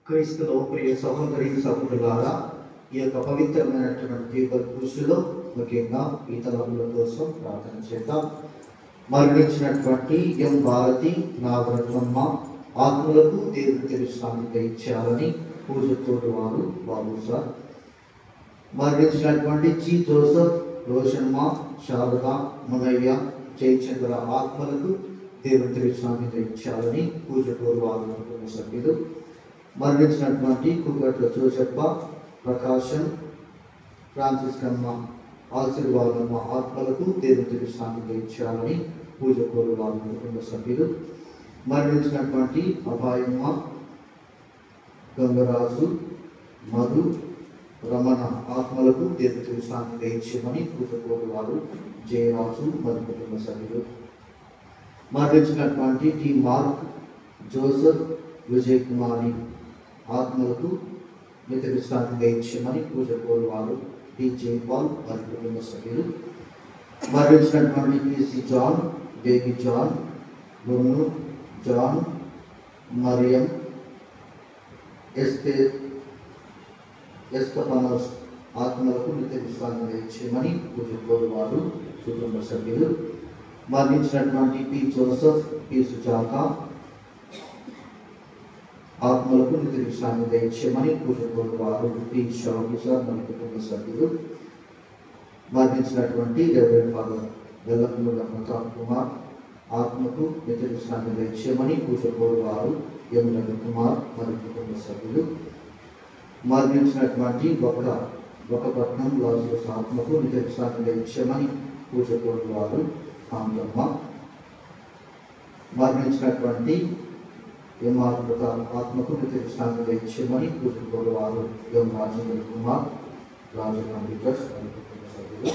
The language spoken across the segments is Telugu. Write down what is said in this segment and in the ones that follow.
క్రీస్తులో ప్రియ సహోదరి సహోదరులారా, ఈ యొక్క పవిత్రమైనటువంటి కృషిలో ముఖ్యంగా ఈ తలముల కోసం ప్రార్థన చేద్దాం. మరణించినటువంటి ఎం భారతి నాగరత్నమ్మ ఆత్మలకు దేవుడి విశ్రాంతి దయచేయాలని పూజతోటి వారు బాబు సార్. మరణించినటువంటి జి జోసఫ్, రోషన్మ, శారద, మునయ్య, జయచంద్ర ఆత్మలకు దేవుడి విశ్రాంతి దయచేయాలని పూజతోటి వారు కుటుంబ సభ్యులు. మరణించినటువంటి కుగట్ల జోసెప్ప, ప్రకాశం, ఫ్రాన్సిస్కమ్మ, ఆశీర్వాదమ్మ ఆత్మలకు దేవుడి విశ్రాంతి దయచేయాలని పూజ కోరు వారి కుటుంబ సభ్యులు. మరణించినటువంటి అభాయమ్మ, గంగరాజు, మధు, రమణ ఆత్మలకు దేవుడి విశ్రాంతి దయచేయమని పూజ కోరు వారు జయరాజు మరియు కుటుంబ సభ్యులు. మరణించినటువంటి టి మార్క్, జోసెఫ్, విజయ్ కుమారి ఆత్మలకు నిత్య విశ్రాంతి దయచేయమని పూజ కోరు వారు టి జైపాల్ మరియు కుటుంబ సభ్యులు. మరణించినటువంటి PC John, Baby John, Bonnu John, Mariam, ఎస్కపనస్ ఆత్మలకు నిత్య విశ్రాంతి దయచేయమని పూజ కోరు వారు కుటుంబ సభ్యులు. మరణించినటువంటి పి జోసెఫ్, పి సుజాత ఆత్మలకు నిత్య విశ్రాంతి దయచేయమని పూజ కోరు వారు పి షాఫీసర్ మరియు కుటుంబ సభ్యులు. మరణించినటువంటి రెవరెండ్ ఫాదర్ వెల్లపూడ ప్రతాప్ కుమార్ ఆత్మకు నిత్య విశ్రాంతి దయచేయమని పూజ కోరు వారు ఎం రవికుమార్ మరియు కుటుంబ సభ్యులు. మరణించినటువంటి బొక్కపట్నం లాజరస్ ఆత్మకు నిత్య విశ్రాంతి దయచేయమని పూజ కోరు వారు కాంతమ్మ. మరణించినటువంటి ఎంఆర్ ప్రతాప్ ఆత్మకు నిత్య విశ్రాంతి దయచేయమని పూజ కోరు వారు ఎం రాజేంద్ర కుమార్, రాజకాంబికస్ మరియు కుటుంబ సభ్యులు.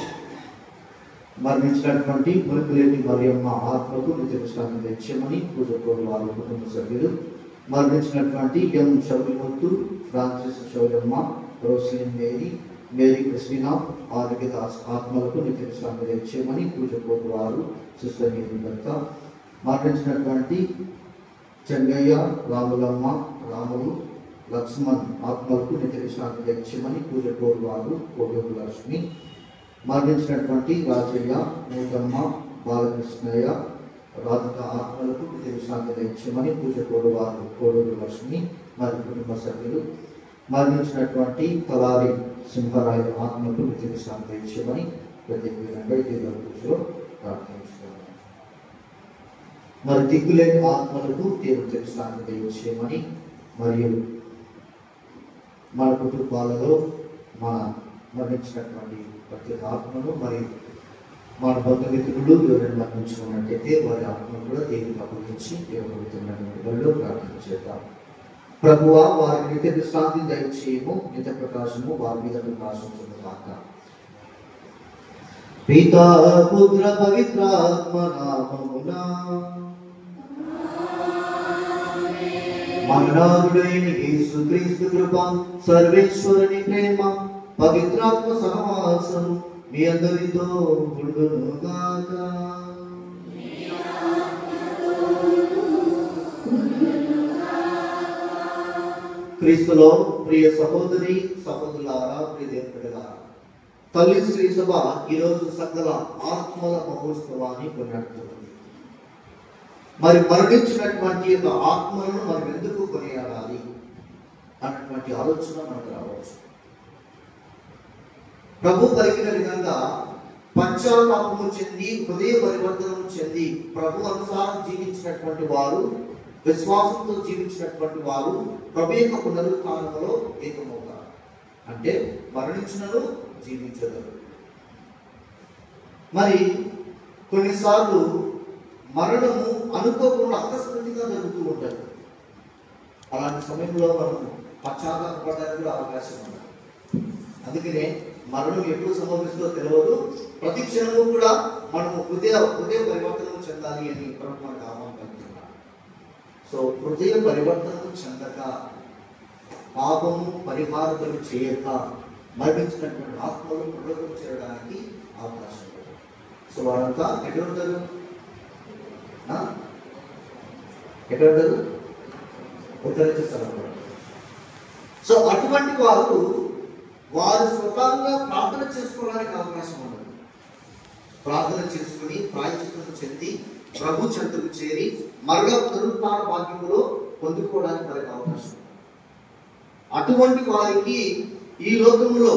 మరణించినటువంటి మునిపిలేని మరియమ్మ ఆత్మకు నిత్య విశ్రాంతి దయచేయమని పూజకోరు వారి కుటుంబ సభ్యులు, మరణించినటువంటి ఎం షౌలిముత్తు, Francis షౌలమ్మ, రోస్లిన్ Mary, Mary Christina, Arogyadas ఆత్మలకు నిత్య విశ్రాంతి దయచేయమని పూజకోరు వారు సిస్టర్ నీతి దత్త, మరణించినటువంటి చెంగయ్య, రాములమ్మ, రాములు, లక్ష్మణ్ ఆత్మలకు నిత్య విశ్రాంతి దయచేయమని పూజకోరు వారు కోడూరు లక్ష్మి, మరణించినటువంటి రాజయ్య, మూతమ్మ, బాలకృష్ణయ్య, రాధిక ఆత్మలకు నిత్య విశ్రాంతి దయచేయమని పూజకోరు వారు కోడూరు లక్ష్మి మరియు కుటుంబ సభ్యులు, మరణించినటువంటి తలారి సింహరాయ ఆత్మకు నిత్య విశ్రాంతి దయచేయమని ప్రత్యేకంగా దేవుని పూజలో ప్రార్థించుకున్నాను. మరి దిక్కులేని ఆత్మలకు దేవుని విశ్రాంతి దయచేయమని మరియు మన కుటుంబాలలో మన మరణించినటువంటి ప్రతి ఆత్మను మరి మన బంధుమిత్రులు ఎవరైనా మరణించుకున్నట్టయితే వారి ఆత్మను కూడా దేవునికి అప్పగించి దేవుడు ప్రార్థన చేద్దాం. ప్రభువా వారి నిత్య విశ్రాంతి దయచేయము, నిత్య ప్రకాశము వారి మీద ప్రకాశించును గాక. పితా పుత్ర పవిత్రాత్మ నామమున మననాథుడైన యేసుక్రీస్తు కృప, సర్వేశ్వరుని ప్రేమ, పవిత్రాత్మ సహవాసం మీ అందరితో ఉండును గాక. క్రీస్తులో ప్రియ సహోదరి సహోదరులారా, ప్రియ దేవులారా, తల్లి శ్రీ సభ ఈరోజు సకల ఆత్మల మహోత్సవాన్ని కొనియాడుతుంది. మరి మరణించినటువంటి యొక్క ఆత్మలను మనం ఎందుకు కొనియాడాలి అన్నటువంటి ఆలోచన మనకు రావచ్చు. ప్రభు పలికిన విధంగా పశ్చాత్తాపము చెంది హృదయ పరివర్తనం చెంది ప్రభు అనుసారం జీవించినటువంటి వారు, విశ్వాసంతో జీవించినటువంటి వారు ప్రభు యొక్క పునరుత్థానములో ఏకమవుతారు. అంటే మరణించినను జీవించగలరు. మరి కొన్నిసార్లు మరణము అనుకోకుండా అకస్మాత్తుగా జరుగుతూ ఉంటుంది. అలాంటి సమయంలో మనం పశ్చాత్తాపడడానికి కూడా అవకాశం ఉంది. అందుకనే మరణం ఎప్పుడు సంభవిస్తుందో తెలియదు. ప్రతి క్షణము కూడా మనము హృదయ పరివర్తనం చెందాలి అని ప్రభు మనకు ఆహ్వానం కలుగుతున్నారు. సో హృదయ పరివర్తనం చెందక, పాపము పరిహారతలు చేయక మరణించినటువంటి ఆత్మలు పునరుద్ధరణ చేయడానికి అవకాశం ఉంది. సో వారంతా ఎక్కడ ఉంటారు? ఉత్తరించారు. సో అటువంటి వారు స్వతంగా ప్రార్థన చేసుకోవడానికి అవకాశం ఉండదు. ప్రార్థన చేసుకుని ప్రాయశ్చిత్తం చెంది ప్రభు చెంతకు చేరి మరలా పునరుత్థాన భాగ్యములో పొందుకోవడానికి వారికి అవకాశం ఉంది. అటువంటి వారికి ఈ లోకములో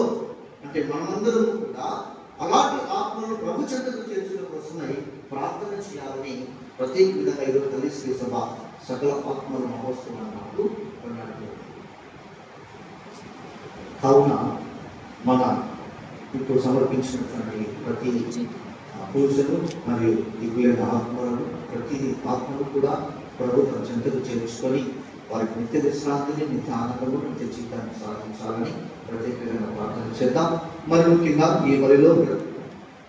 అంటే మనమందరం కూడా అలాంటి ఆత్మను ప్రభు చెంతకు చేర్చడం కోసమై ప్రార్థన చేయాలని ప్రత్యేక విధంగా ఈరోజు తల్లి శ్రీ సభ సకల ఆత్మల మహోత్సవం అన్నప్పుడు కొన్నాడుతుంది. కావున మన ఇప్పుడు సమర్పించినటువంటి ప్రతి పూజలు మరియు దిగులైన ఆత్మలను ప్రతి ఆత్మను కూడా ప్రభు తన చెంతకు చేర్చుకొని వారికి నిత్య విశ్రాంతిని, నిత్య ఆనందము, నిత్య జీవితాన్ని సాధించాలని ప్రత్యేకంగా ప్రార్థన చేద్దాం. మరి ముఖ్యంగా ఈ బలిలో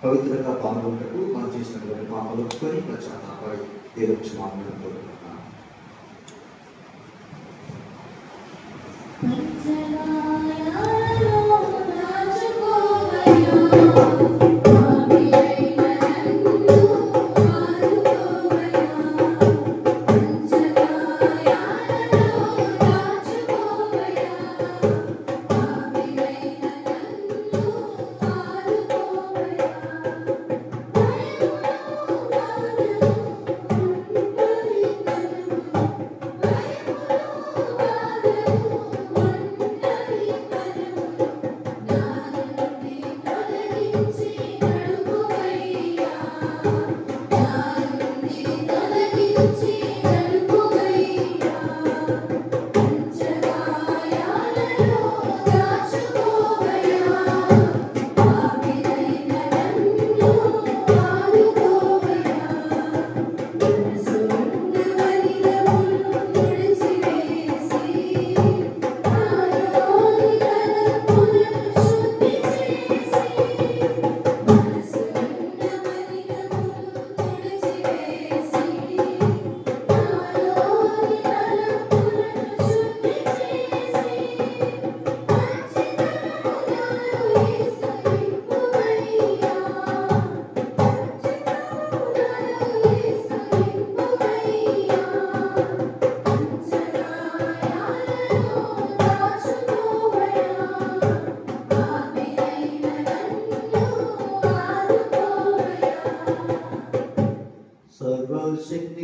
పవిత్రంగా పాల్గొన్నట్టు మనం చేసినటువంటి పాపలు ఒప్పుకొని పశ్చాత్తాపడి దేవుడి మామూలు కోరుకుంటున్నాం.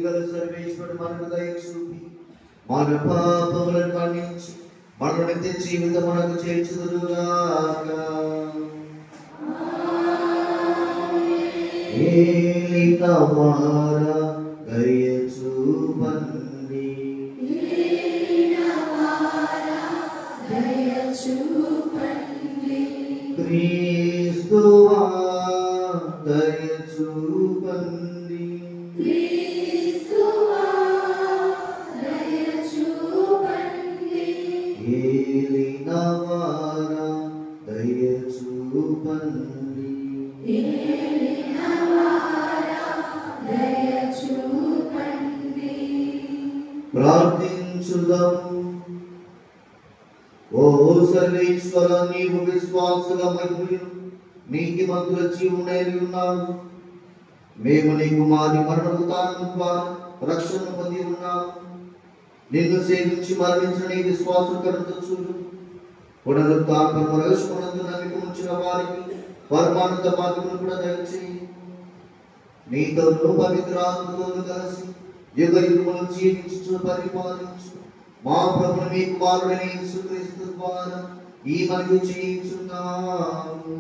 గల సర్వేశ్వరుడు మనకు దయ చూపి మన పాపములను మన్నించి మనను నిత్య జీవితమునకు చేర్చుదురుగాక. ఏలినవారా దయ చూపండి, క్రీస్తువా దయ చూపండి, ఏలినవారా దయ చూపండి. ప్రార్థించుదాము. ఓ సర్వేశ్వర, నీవు విశ్వాసుల మధ్యను నీతిమంతుల జీవునై ఉన్నావు. మేము నీ కుమారి మరణము ద్వారా రక్షణ పొంది ఉన్నాము. నిన్ను సేవించి మరణించిన నీ విశ్వాసకరంతో చూడు. పునరుత్థానము రహస్యమునందు నమ్మిక ఉంచిన వారికి పరమానంద భాగ్యమును కూడా దయచేయి. నీతోను పవిత్రాత్మతోను కలిసి యుగ యుగములు జీవించు పరిపాలించు మా ప్రభువు మీ కుమారుడైన యేసుక్రీస్తు ద్వారా ఈ మనవి చేయుచున్నాము.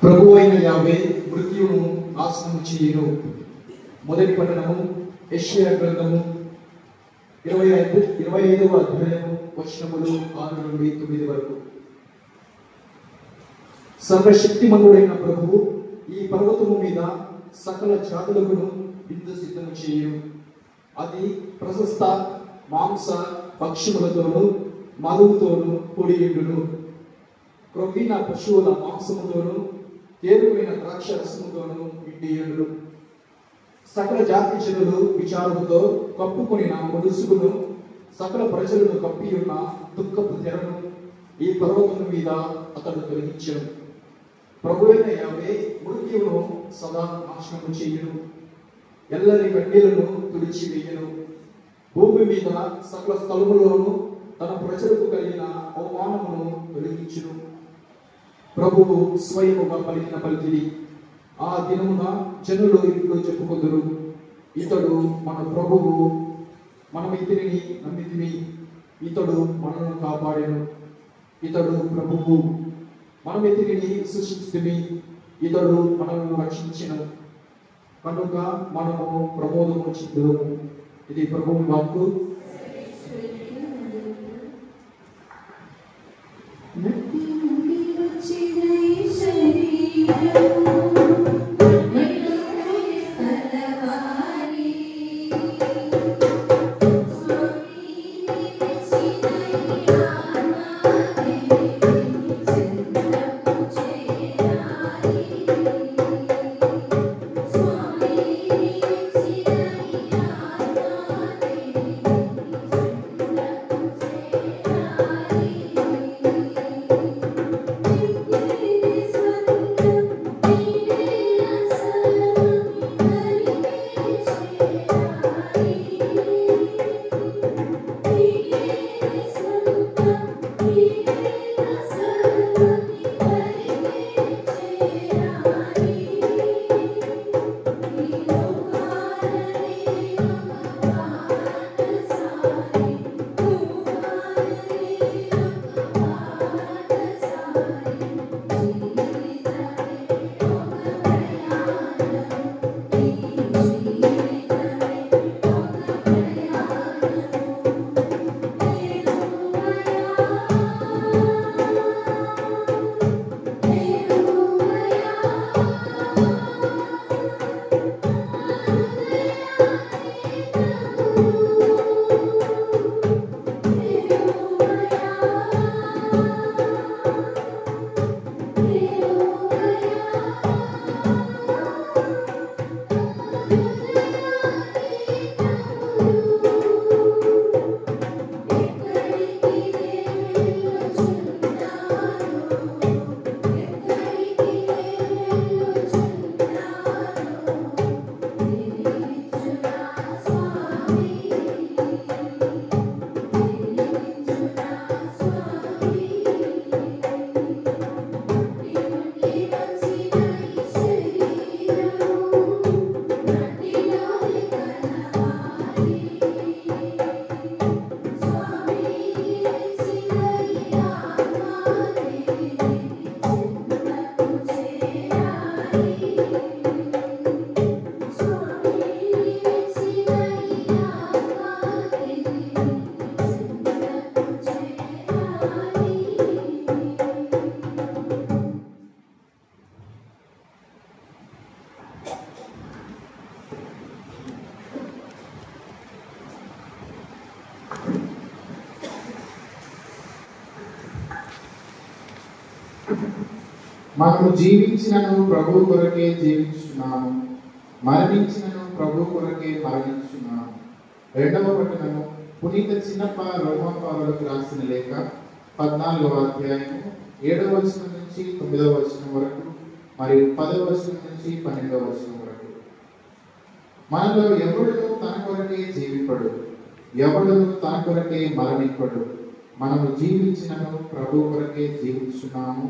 ప్రభు అయిన యావే మృత్యువును నాశనము చేయును. మొదటి పట్టణము యెషయా గ్రంథము 25వ అధ్యాయము వచనములు 6 నుండి 9 వరకు. సర్వశక్తిమంతుడైన ప్రభువు ఈ పర్వతము మీద సకల జాతులను విందు సిద్ధము చేయును. అది ప్రశస్త మాంస పక్షుములతోనూ మధువుతోనూ కూడియుండును. క్రొవ్విన పశువుల మాంసముతోనూ తేరువైన ద్రాక్ష రసముతోనూ నిండియుండును. సకల జాతి జనులు విచారముతో కప్పుకొనిన ముడుసుగును సకల ప్రజలను కప్పియున్న దుఃఖపు తెరను ఈ పర్వతము మీద అతడు తొలగించెను. ప్రభువైన యావే మృత్యువును సదా నాశనము చేయును. ఎల్లరి కన్నీళ్లను తుడిచివేయును. భూమి మీద సకల స్థలములోనూ తన ప్రజలకు కలిగిన అవమానమును తొలగించును. ప్రభువు స్వయముగా పలికిన పలికిది. ఆ దినమున జనులు ఇంట్లో చెప్పుకొందురు, ఇతడు మన ప్రభువు, మనం ఇతనిని నమ్మితిమి, ఇతడు మనను కాపాడెను. ఇతడు ప్రభువు, మనం ఇతనిని సృష్టించితిమి, ఇతడు మనల్ని రక్షించెను. కనుక మనము ప్రమోదము చెందుదుము. ఇది ప్రభువు వాక్కు. మనము జీవించినను ప్రభు కొరకే జీవించున్నాము, మరణించినను ప్రభు కొరకే మరణించున్నాము. రెండవ పట్టణము పునీత చిన్నప్ప రోమాపౌరులకు రాసిన లేఖ 14వ అధ్యాయము 7వ వచనం నుంచి 9వ వచనం వరకు మరియు 10వ వచనం నుంచి 12వ వచనం వరకు. మనలో ఎవడును తన కొరకే జీవింపడు, ఎవడును తన కొరకే మరణింపడు. మనము జీవించినను ప్రభు కొరకే జీవించున్నాము,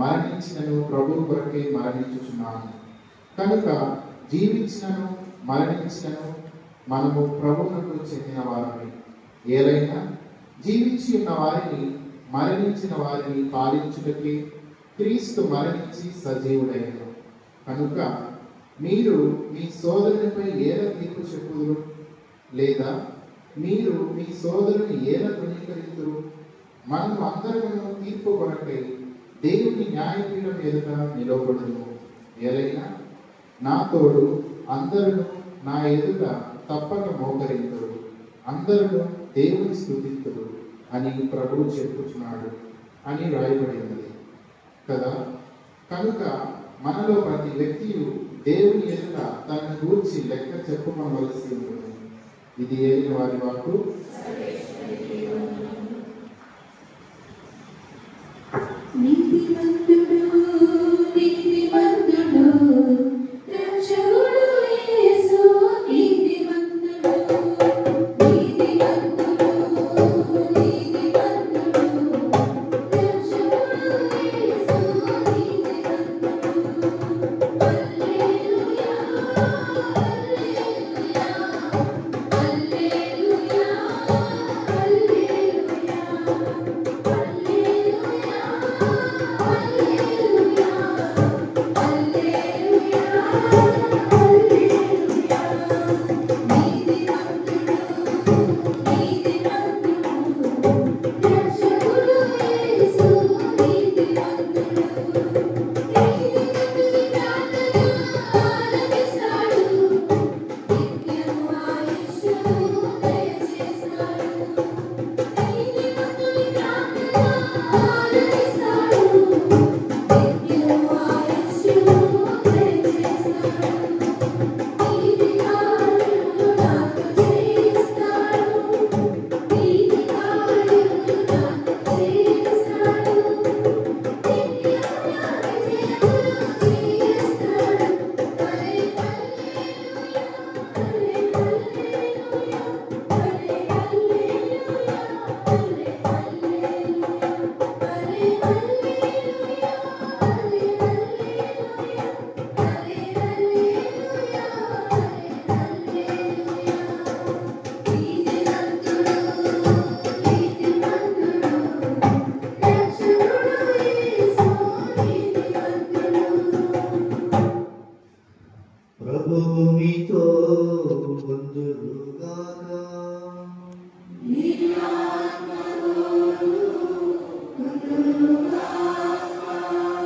మరణించినను ప్రభు కొరకే మరణించుచున్నాము. కనుక జీవించినను మరణించినను మనము ప్రభువునకు చెందిన వారిని. ఏలైనా జీవించి ఉన్న వారిని మరణించిన వారిని పాలించుటకే క్రీస్తు మరణించి సజీవుడైన. కనుక మీరు మీ సోదరునిపై ఏల తీర్పు చెప్పుదురు, లేదా మీరు మీ సోదరుని ఏల తృణీకరింతురు? మనము అందరము తీర్పు కొరకై దేవుని న్యాయపీఠం ఎదుట నిలబడును. ఏలైనా నా తోడు అందరూ నా ఎదుట తప్పక మోకరింతురు, అందరూ దేవుని స్తుతింతురు అని ప్రభువు చెప్పుచున్నాడు అని రాయబడింది కదా. కనుక మనలో ప్రతి వ్యక్తియు దేవుని ఎదుట తనను గూర్చి లెక్క చెప్పుకోవలసి ఉంటుంది. ఇది ఏలిన వారి వాకు.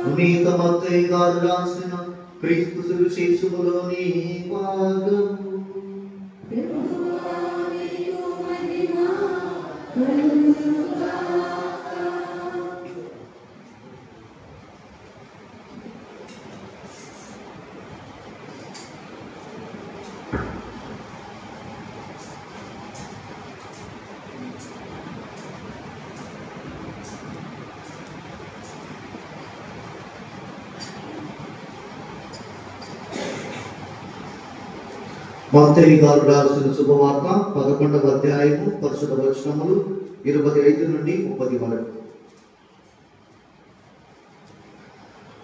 పునీత మత్తయి గారు రాసిన క్రీస్తు సువిశేషములోని భాగము. మత్తయి గారు రాసిన శుభవార్త 11వ అధ్యాయము పరిశుద్ధ వచనములు 25 నుండి 30 వరకు.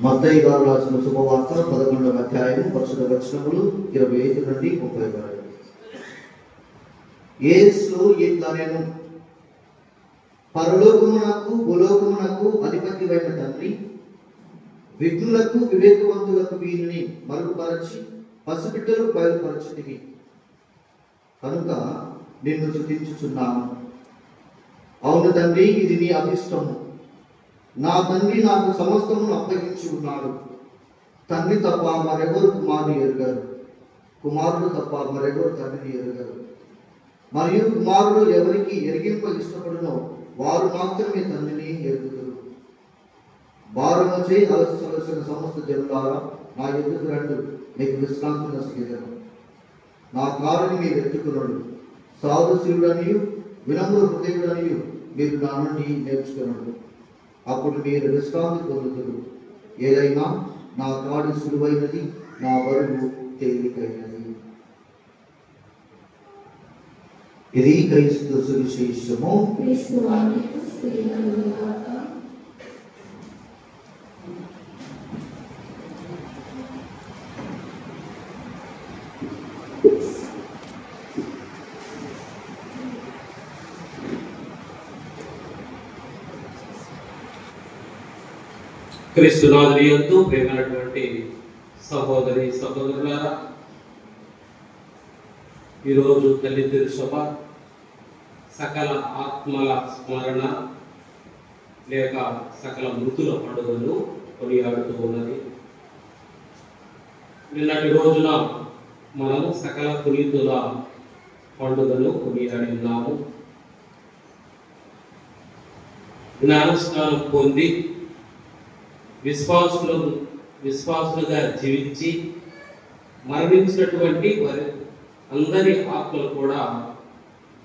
మత్తయి గారు రాసిన శుభవార్త 11వ అధ్యాయము పరిశుద్ధ వచనములు 25 నుండి 30 వరకు. యేసు ఇట్లనెను, పరలోకమునకు భూలోకమునకు అధిపతివైన తండ్రి, విఘ్నులకు వివేకవంతులకు వీరిని మరుగుపరచి పసిబిడ్డలు బయలుపరచితివి కనుక నిన్ను స్తుతించుచున్నాను. అవును తండ్రి, ఇది నీ అభిష్టము. నా తండ్రి నాకు సమస్తమును అప్పగించి ఉన్నాడు. తండ్రి తప్ప మరెవరు కుమారుని ఎరుగరు, కుమారుడు తప్ప మరెవరు తండ్రిని ఎరుగరు. మరియు కుమారుడు ఎవరికి ఎరిగింప ఇష్టపడునో వారు మాత్రమే తండ్రిని ఎరుగుతారు. భారము చేయి అలసిన సమస్త జనులారా నా ఎదుగు రండు, మీకు విశ్రాంతి నొసగిదెను. నా కారుని మీరు ఎత్తుకున్నాడు, సాధుశీలుడనియు వినమ్ర హృదయుడనియు మీరు నా నుండి నేర్చుకున్నాడు, అప్పుడు మీరు విశ్రాంతి పొందుతురు. ఏదైనా నా కాడు సులువైనది, నా బరువు తేలికైనది. ఇది క్రైస్తవ సువిశేషము. క్రీస్తునాథుని యందు ప్రేమైనటువంటి సహోదరి సహోదరులారా, ఈరోజు తల్లి తిరుసభ సకల ఆత్మల స్మరణ లేక సకల మృతుల పండుగను కొనియాడుతూ ఉన్నది. నిన్నటి రోజున మనము సకల పునీతుల పండుగను కొనియాడి ఉన్నాము. జ్ఞానస్నానం పొంది విశ్వాసులుగా జీవించి మరణించినటువంటి వారి అందరి ఆత్మలు కూడా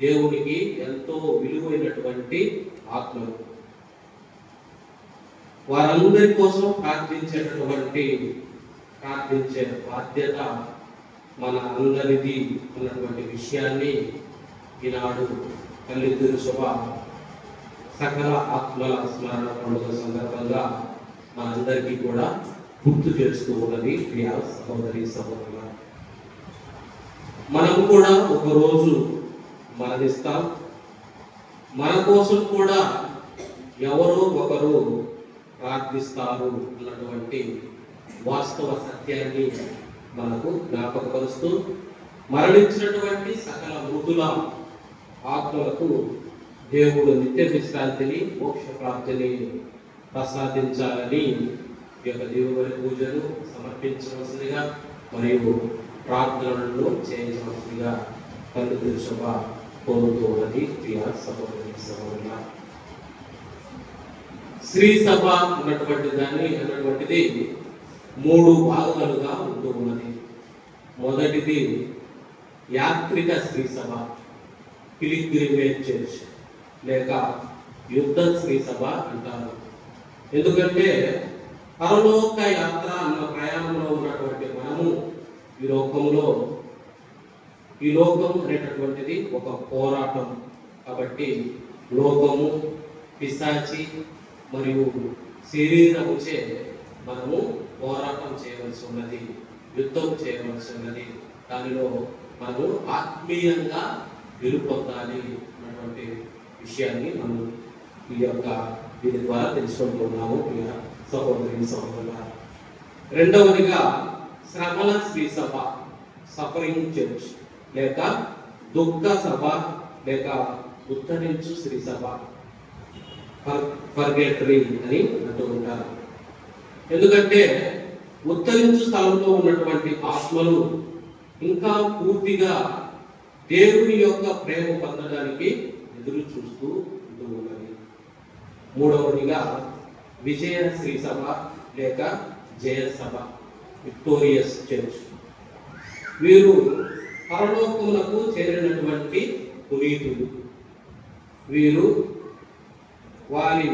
దేవునికి ఎంతో విలువైనటువంటి ఆత్మలు. వారందరి కోసం ప్రార్థించే బాధ్యత మన అందరిది అన్నటువంటి విషయాన్ని ఈనాడు తల్లి తిరుసభ సకల ఆత్మల స్మరణ పండుగ సందర్భంగా మనందరికీ కూడా గుర్తు చేస్తూ ఉన్నది. ప్రియ సహోదరి సహోదరుల, మనము కూడా ఒకరోజు మరణిస్తాం. మన కోసం కూడా ఎవరో ఒకరు ప్రార్థిస్తారు అన్నటువంటి వాస్తవ సత్యాన్ని మనకు జ్ఞాపకపరుస్తూ మరణించినటువంటి సకల మృతుల ఆత్మలకు దేవుడు నిత్య విశ్రాంతిని, మోక్ష ప్రాప్తిని ప్రసాదించాలని ఈ యొక్క దేవుని పూజలు సమర్పించవలసిందిగా మరియు ప్రార్థనలను చేయించవలసిందిగా తల్లి తిరుసభ కోరుతూ ఉన్నది. ప్రియ సహోదరి సహోదరుల, శ్రీ సభ అన్నటువంటిది 3 భాగాలుగా ఉంటూ ఉన్నది. మొదటిది యాత్రిక శ్రీ సభ, పిలిగ్రిమేజ్ చర్చ్ లేక యుద్ధ శ్రీ సభ అంటారు. ఎందుకంటే పరలోక యాత్ర అన్న ప్రయాణంలో ఉన్నటువంటి మనము ఈ లోకం అనేటటువంటిది ఒక పోరాటం. కాబట్టి లోకము, పిశాచి మరియు శరీరముచే మనము పోరాటం చేయవలసి ఉన్నది, యుద్ధం చేయవలసి ఉన్నది. దానిలో మనము ఆత్మీయంగా గెలుపొందాలి అన్నటువంటి విషయాన్ని మనం దీని ద్వారా తెలుసుకుంటున్నాము. సహోదరి సహోదరుల, రెండవదిగా శ్రమల శ్రీ సభ, సఫరింగ్ చర్చ్ లేక దుఃఖ సభ లేక ఉద్ధరించు శ్రీ సభ, పర్గేటరీ అని అంటూ ఉంటారు. ఎందుకంటే ఉద్ధరించు స్థలంలో ఉన్నటువంటి ఆత్మలు ఇంకా పూర్తిగా దేవుని యొక్క ప్రేమ పొందడానికి ఎదురు చూస్తూ ఉంటూ ఉన్నది. మూడవదిగా విజయ శ్రీ సభ లేక జయ సభ, విక్టోరియస్ చర్చ్. వీరు పరలోకములకు చేరినటువంటి పునీతులు. వీరు వారి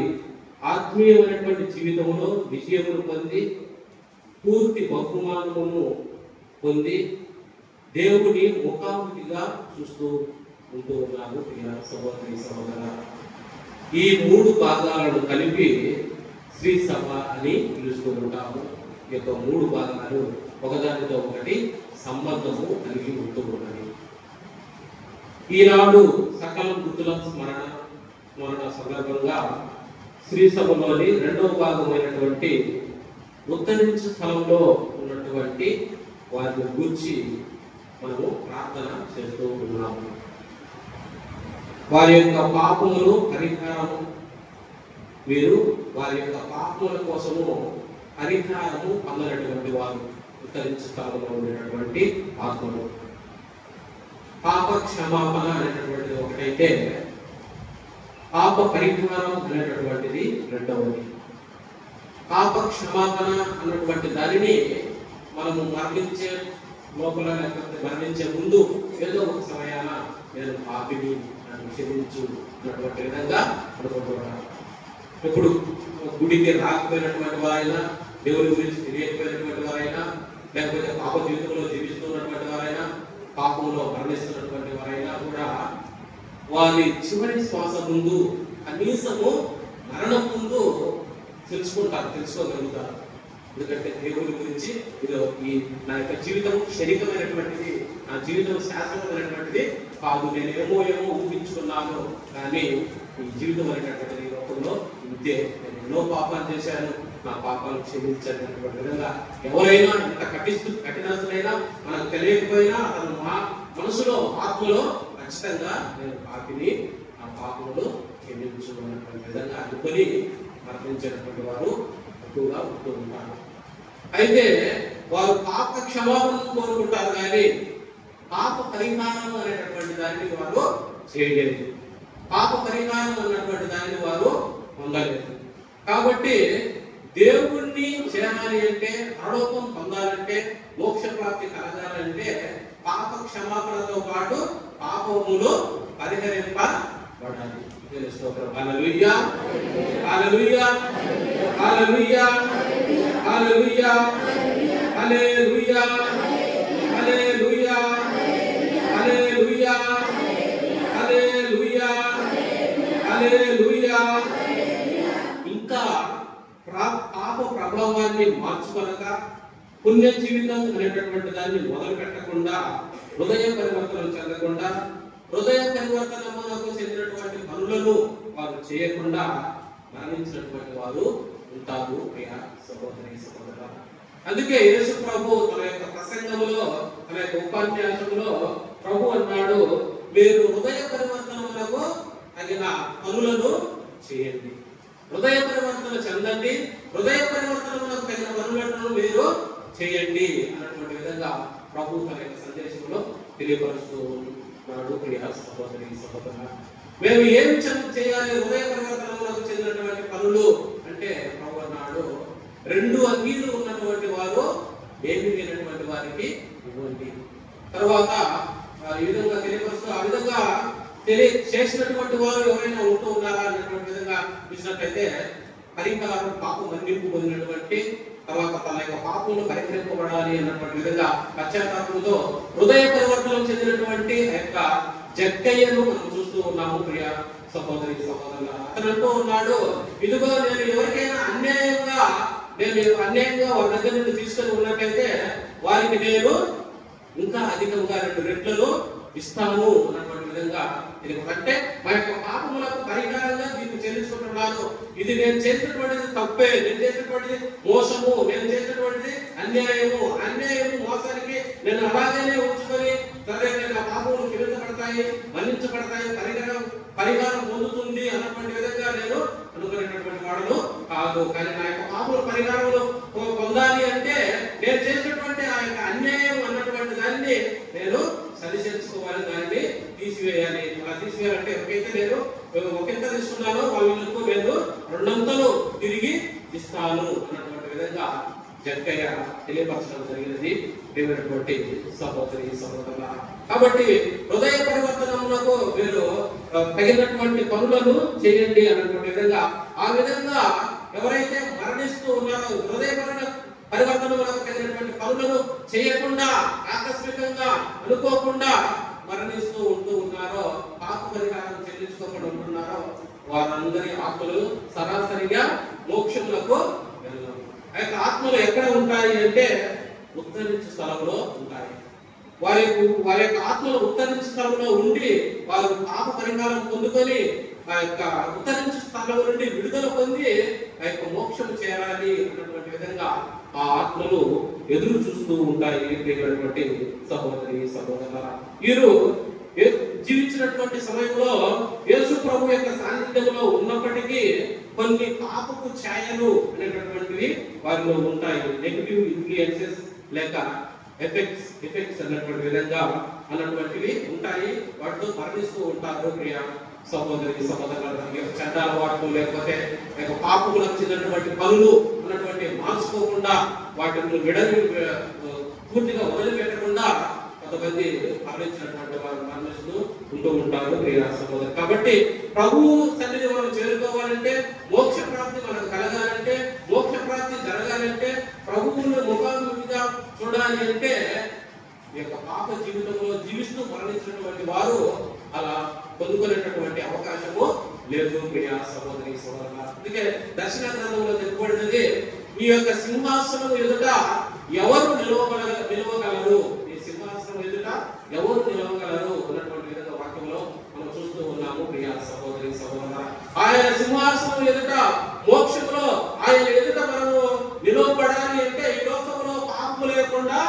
ఆత్మీయమైనటువంటి జీవితంలో విజయమును పొంది పూర్తి బహుమానమును పొంది దేవుని ముఖాముఖిగా చూస్తూ ఉంటూ ఉన్నారు. ప్రియ సహోదరి సహోదర, ఈ 3 భాగాలను కలిపి శ్రీ సభ అని పిలుస్తూ ఉంటాము. ఈ యొక్క 3 భాగాలు ఒకదానితో ఒకటి సంబంధము కలిగి ఉంటూ ఉన్నది. ఈనాడు సకల మృతుల స్మరణ సందర్భంగా శ్రీ సభలోని 2వ భాగమైనటువంటి ఉద్ధరించు స్థలంలో ఉన్నటువంటి వారిని గూర్చి మనము ప్రార్థన చేస్తూ ఉన్నాము. వారి యొక్క పాపములు పరిహారము, వీరు వారి యొక్క పాపముల కోసము పరిహారము పొందినటువంటి వారు ఉత్తరించు స్థలంలో ఉండేటటువంటి ఆత్మలు. పాప క్షమాపణ అనేటటువంటిది ఒకటైతే పాప పరిహారం అనేటటువంటిది రెండవది. పాప క్షమాపణ అన్నటువంటి దానిని మనము మరణించే లోపల లేకపోతే మరణించే ముందు ఏదో ఒక సమయాన నేను పాపిని నన్ను క్షమించు అన్నటువంటి విధంగా అనుకుంటున్నాను. ఇప్పుడు గుడికి రాకపోయినటువంటి వారైనా, దేవుడి గురించి తెలియకపోయినటువంటి వారైనా, లేకపోతే పాప జీవితంలో జీవిస్తున్నటువంటి వారైనా, పాపంలో మరణిస్తున్నటువంటి వారైనా కూడా వారి చివరి శ్వాస ముందు కనీసము మరణం ముందు తెలుసుకోగలుగుతారు. ఎందుకంటే దేవుడి గురించి ఈ నా యొక్క జీవితం క్షణికమైనటువంటిది, నా జీవితం శాశ్వతమైనటువంటిది కాదు, నేనేమో ఊహించుకున్నాను, కానీ ఈ జీవితం అనేటటువంటిది ఈ లోకంలో ఇంతే, నేను ఎన్నో పాపాలు చేశాను, నా పాపాలు క్షమించినటువంటి విధంగా ఎవరైనా ఎంత కఠినస్తులైనా మనకు తెలియకపోయినా అతను మా మనసులో ఆత్మలో ఖచ్చితంగా నేను పాపిని, నా పాపములు క్షమించు అన్నటువంటి విధంగా అనుకొని మరణించినటువంటి వారు ఎక్కువగా ఉంటూ ఉంటారు. అయితే వారు పాప క్షమాపణను కోరుకుంటారు కానీ పాప పరిహారం అనేటటువంటి దానిని వారు చేయలేదు. పాప పరిహారం అన్నటువంటి దానిని వారు పొందలేదు. కాబట్టి దేవుణ్ణి చేరాలి అంటే, పరలోకం పొందాలంటే, మోక్ష ప్రాప్తి కలగాలంటే పాప క్షమాపణతో పాటు పాపములు పరిహరింపబడాలి. హల్లెలూయా, హల్లెలూయా, హల్లెలూయా, హల్లెలూయా, హల్లెలూయా, హల్లెలూయా, హల్లెలూయా, హల్లెలూయా, హల్లెలూయా. ఇంకా పాప ప్రభావాన్ని మార్చుకొనక పుణ్య జీవితం అనేటటువంటి దాన్ని మొదలు పెట్టకుండా, హృదయ పరివర్తన చెందకుండా, హృదయ పరివర్తనకు చెందినటువంటి పనులను వారు చేయకుండా మరణించినటువంటి వారు ఉంటారు. ప్రియ సహోదరి సహోదర, అందుకే యేసు ప్రభు తన యొక్క ప్రసంగంలో, తన యొక్క ఉపన్యాసంలో ప్రభు అన్నాడు, మీరు హృదయ పరివర్తనకు తగిన పనులను చేయండి, హృదయ పరివర్తన చెందండి, హృదయ పరివర్తనకు తగిన పనులను మీరు చేయండి అన్నటువంటి విధంగా ప్రభు తన యొక్క సందేశంలో తెలియపరుస్తూ ఉన్నాడు. ప్రియ సహోదరి సహోదర, మేము ఏమి చేయాలి హృదయ పరివర్తనకు చెందినటువంటి పనులు అంటే ప్రభు అన్నాడు, 2 అంగీలు ఉన్నటువంటి వారు ఏమి లేనటువంటి వారికి ఇవ్వండి. తర్వాత ఈ విధంగా తెలియపరుస్తూ, ఆ విధంగా చేసినటువంటి వారు ఎవరైనా ఉంటూ ఉన్నారా అనేటువంటి విధంగా చూసినట్లయితే, పరిహారం పాపం మన్నింపు పొందినటువంటి తర్వాత తన యొక్క పాపములు పరిహరింపబడాలి అన్నటువంటి విధంగా పశ్చాత్తాపంతో హృదయ పరివర్తనం చెందినటువంటి యొక్క జక్కయ్యను మనం చూస్తూ ఉన్నాము. ప్రియ సహోదరి సహోదరుల, అతను అంటూ ఉన్నాడు, ఇదిగో నేను ఎవరికైనా అన్యాయంగా వారి దగ్గర నుండి తీసుకొని ఉన్నట్లయితే వారికి నేను ఇంకా అధికంగా 2 రెట్లను ఇస్తాను అన్నటువంటి విధంగా అంటే మా యొక్క పాపములకు పరిహారంగా దీన్ని చెల్లించుకుంటున్నాను. ఇది నేను చేసినటువంటిది తప్పే, నేను చేసినటువంటిది మోసము, నేను చేసినటువంటిది అన్యాయము, మోసానికి నేను అలాగనే ఉంచుకొని సరే నేను ఆ పాపములు క్షమించబడతాయి, మన్నించబడతాయి, పరిహారం పొందుతుంది అన్నటువంటి విధంగా నేను అనుకునేటటువంటి వాడును కాదు. కానీ నా యొక్క పాపముల పరిహారములు పొందాలి అంటే నేను చేసినటువంటి ఆ యొక్క అన్యాయం అన్నటువంటి దాన్ని నేను సరిచేసుకోవాలి, దాన్ని తీసివేయాలి. అలా తీసివేయాలంటే ఎవరికైతే నేను ఒకంత తీసుకున్నానో వాళ్ళకు నేను 2 అంతలు తిరిగి ఇస్తాను అన్నటువంటి విధంగా జక్కయ్య తెలియపరచడం జరిగినది. ప్రియమైనటువంటి సహోదరి సహోదరుల, కాబట్టి హృదయ పరివర్తనమునకు మీరు తగినటువంటి పనులను చేయండి అన్నటువంటి విధంగా, ఆ విధంగా ఎవరైతే మరణిస్తూ ఉన్నారో హృదయ పరివర్తనమునకు తగినటువంటి పనులను చేయకుండా, ఆకస్మికంగా అనుకోకుండా మరణిస్తూ ఉంటూ ఉన్నారో, పాప పరిహారం చెల్లించుకోకుండా ఉంటున్నారో, వారందరి ఆత్మలు సరాసరిగా మోక్షములకు వెళ్ళవు. ఆ యొక్క ఆత్మలు ఎక్కడ ఉంటాయి అంటే ఉత్తరించు స్థలంలో ఉంటాయి. వారి యొక్క ఆత్మలు ఉత్తరించు స్థలంలో ఉండి వారు పాప పరిహారం పొందుకొని ఆ యొక్క ఉత్తరించు స్థలం నుండి విడుదల పొంది ఆ యొక్క మోక్షం చేరాలి అన్నటువంటి విధంగా ఆ ఆత్మలు ఎదురు చూస్తూ ఉంటాయి. ప్రియమైనటువంటి సహోదరి సహోదరుల, వీరు జీవించినటువంటి సమయంలో యేసు ప్రభు యొక్క సాన్నిధ్యంలో ఉన్నప్పటికీ కొన్ని పాపపు ఛాయలు అనేటటువంటివి వారిలో ఉంటాయి. నెగటివ్ ఇన్ఫ్లుయెన్సెస్ లేక ఎఫెక్ట్స్ అన్నటువంటి విధంగా అన్నటువంటివి ఉంటాయి. వాటితో మరణిస్తూ ఉంటారు. ప్రియ సహోదరి సహోదరుల, చెడ్డ అలవాట్లు లేకపోతే పాపములకు చెందినటువంటి పనులు ఉన్నటువంటి మార్చుకోకుండా వాటిని పూర్తిగా వదిలిపెట్టకుండా కొంతమంది మరణించినటువంటి వారు మరణిస్తూ ఉంటూ ఉంటారు ప్రియ సహోదరు. కాబట్టి ప్రభువు సన్నిధి మనం చేరుకోవాలంటే, మోక్ష ప్రాప్తి మనకు కలగాలంటే, మోక్ష ప్రాప్తి జరగాలంటే, ప్రభువుని ముఖాముఖిగా చూడాలి అంటే ఈ యొక్క పాప జీవితంలో జీవిస్తూ మరణించినటువంటి వారు అలా పొందుకునేటటువంటి అవకాశము లేదు ప్రియ సహోదరి సహోదరుల. అందుకే దర్శన గ్రంథంలో చెప్పబడినది, ఈ యొక్క సింహాసనం ఎదుట ఎవరు నిలవగలరు, ఈ సింహాసనం ఎదుట ఎవరు నిలవగలరు అన్నటువంటి విధంగా వాక్యంలో మనం చూస్తూ ఉన్నాము ప్రియ సహోదరి సహోదరుల. ఆయన సింహాసనం ఎదుట మోక్షంలో ఆయన ఎదుట మనము నిలవబడాలి అంటే ఈ లోకంలో పాపము లేకుండా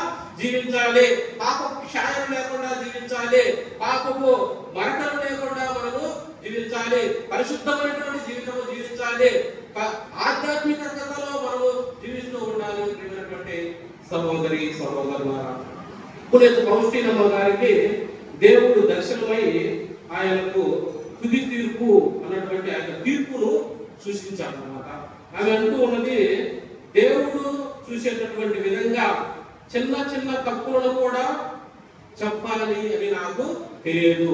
జీవించాలి, పాపపు క్షాయం లేకుండా జీవించాలి, పాపపు మరణం లేకుండా మనము జీవించాలి, పరిశుద్ధమైనటువంటి జీవితము జీవించాలి, ఆధ్యాత్మికతలో మనము జీవిస్తూ ఉండాలి అనేటువంటి సహోదరి సహోదరులారా. పునీత పౌష్టినమ్మ గారికి దేవుడు దర్శనమై ఆయనకు తుది తీర్పు అన్నటువంటి ఆయన తీర్పును సూచించాడు అన్నమాట. ఆమె అంటూ ఉన్నది, దేవుడు చూసేటటువంటి విధంగా చిన్న చిన్న తప్పులను కూడా చెప్పాలని అని నాకు తెలియదు,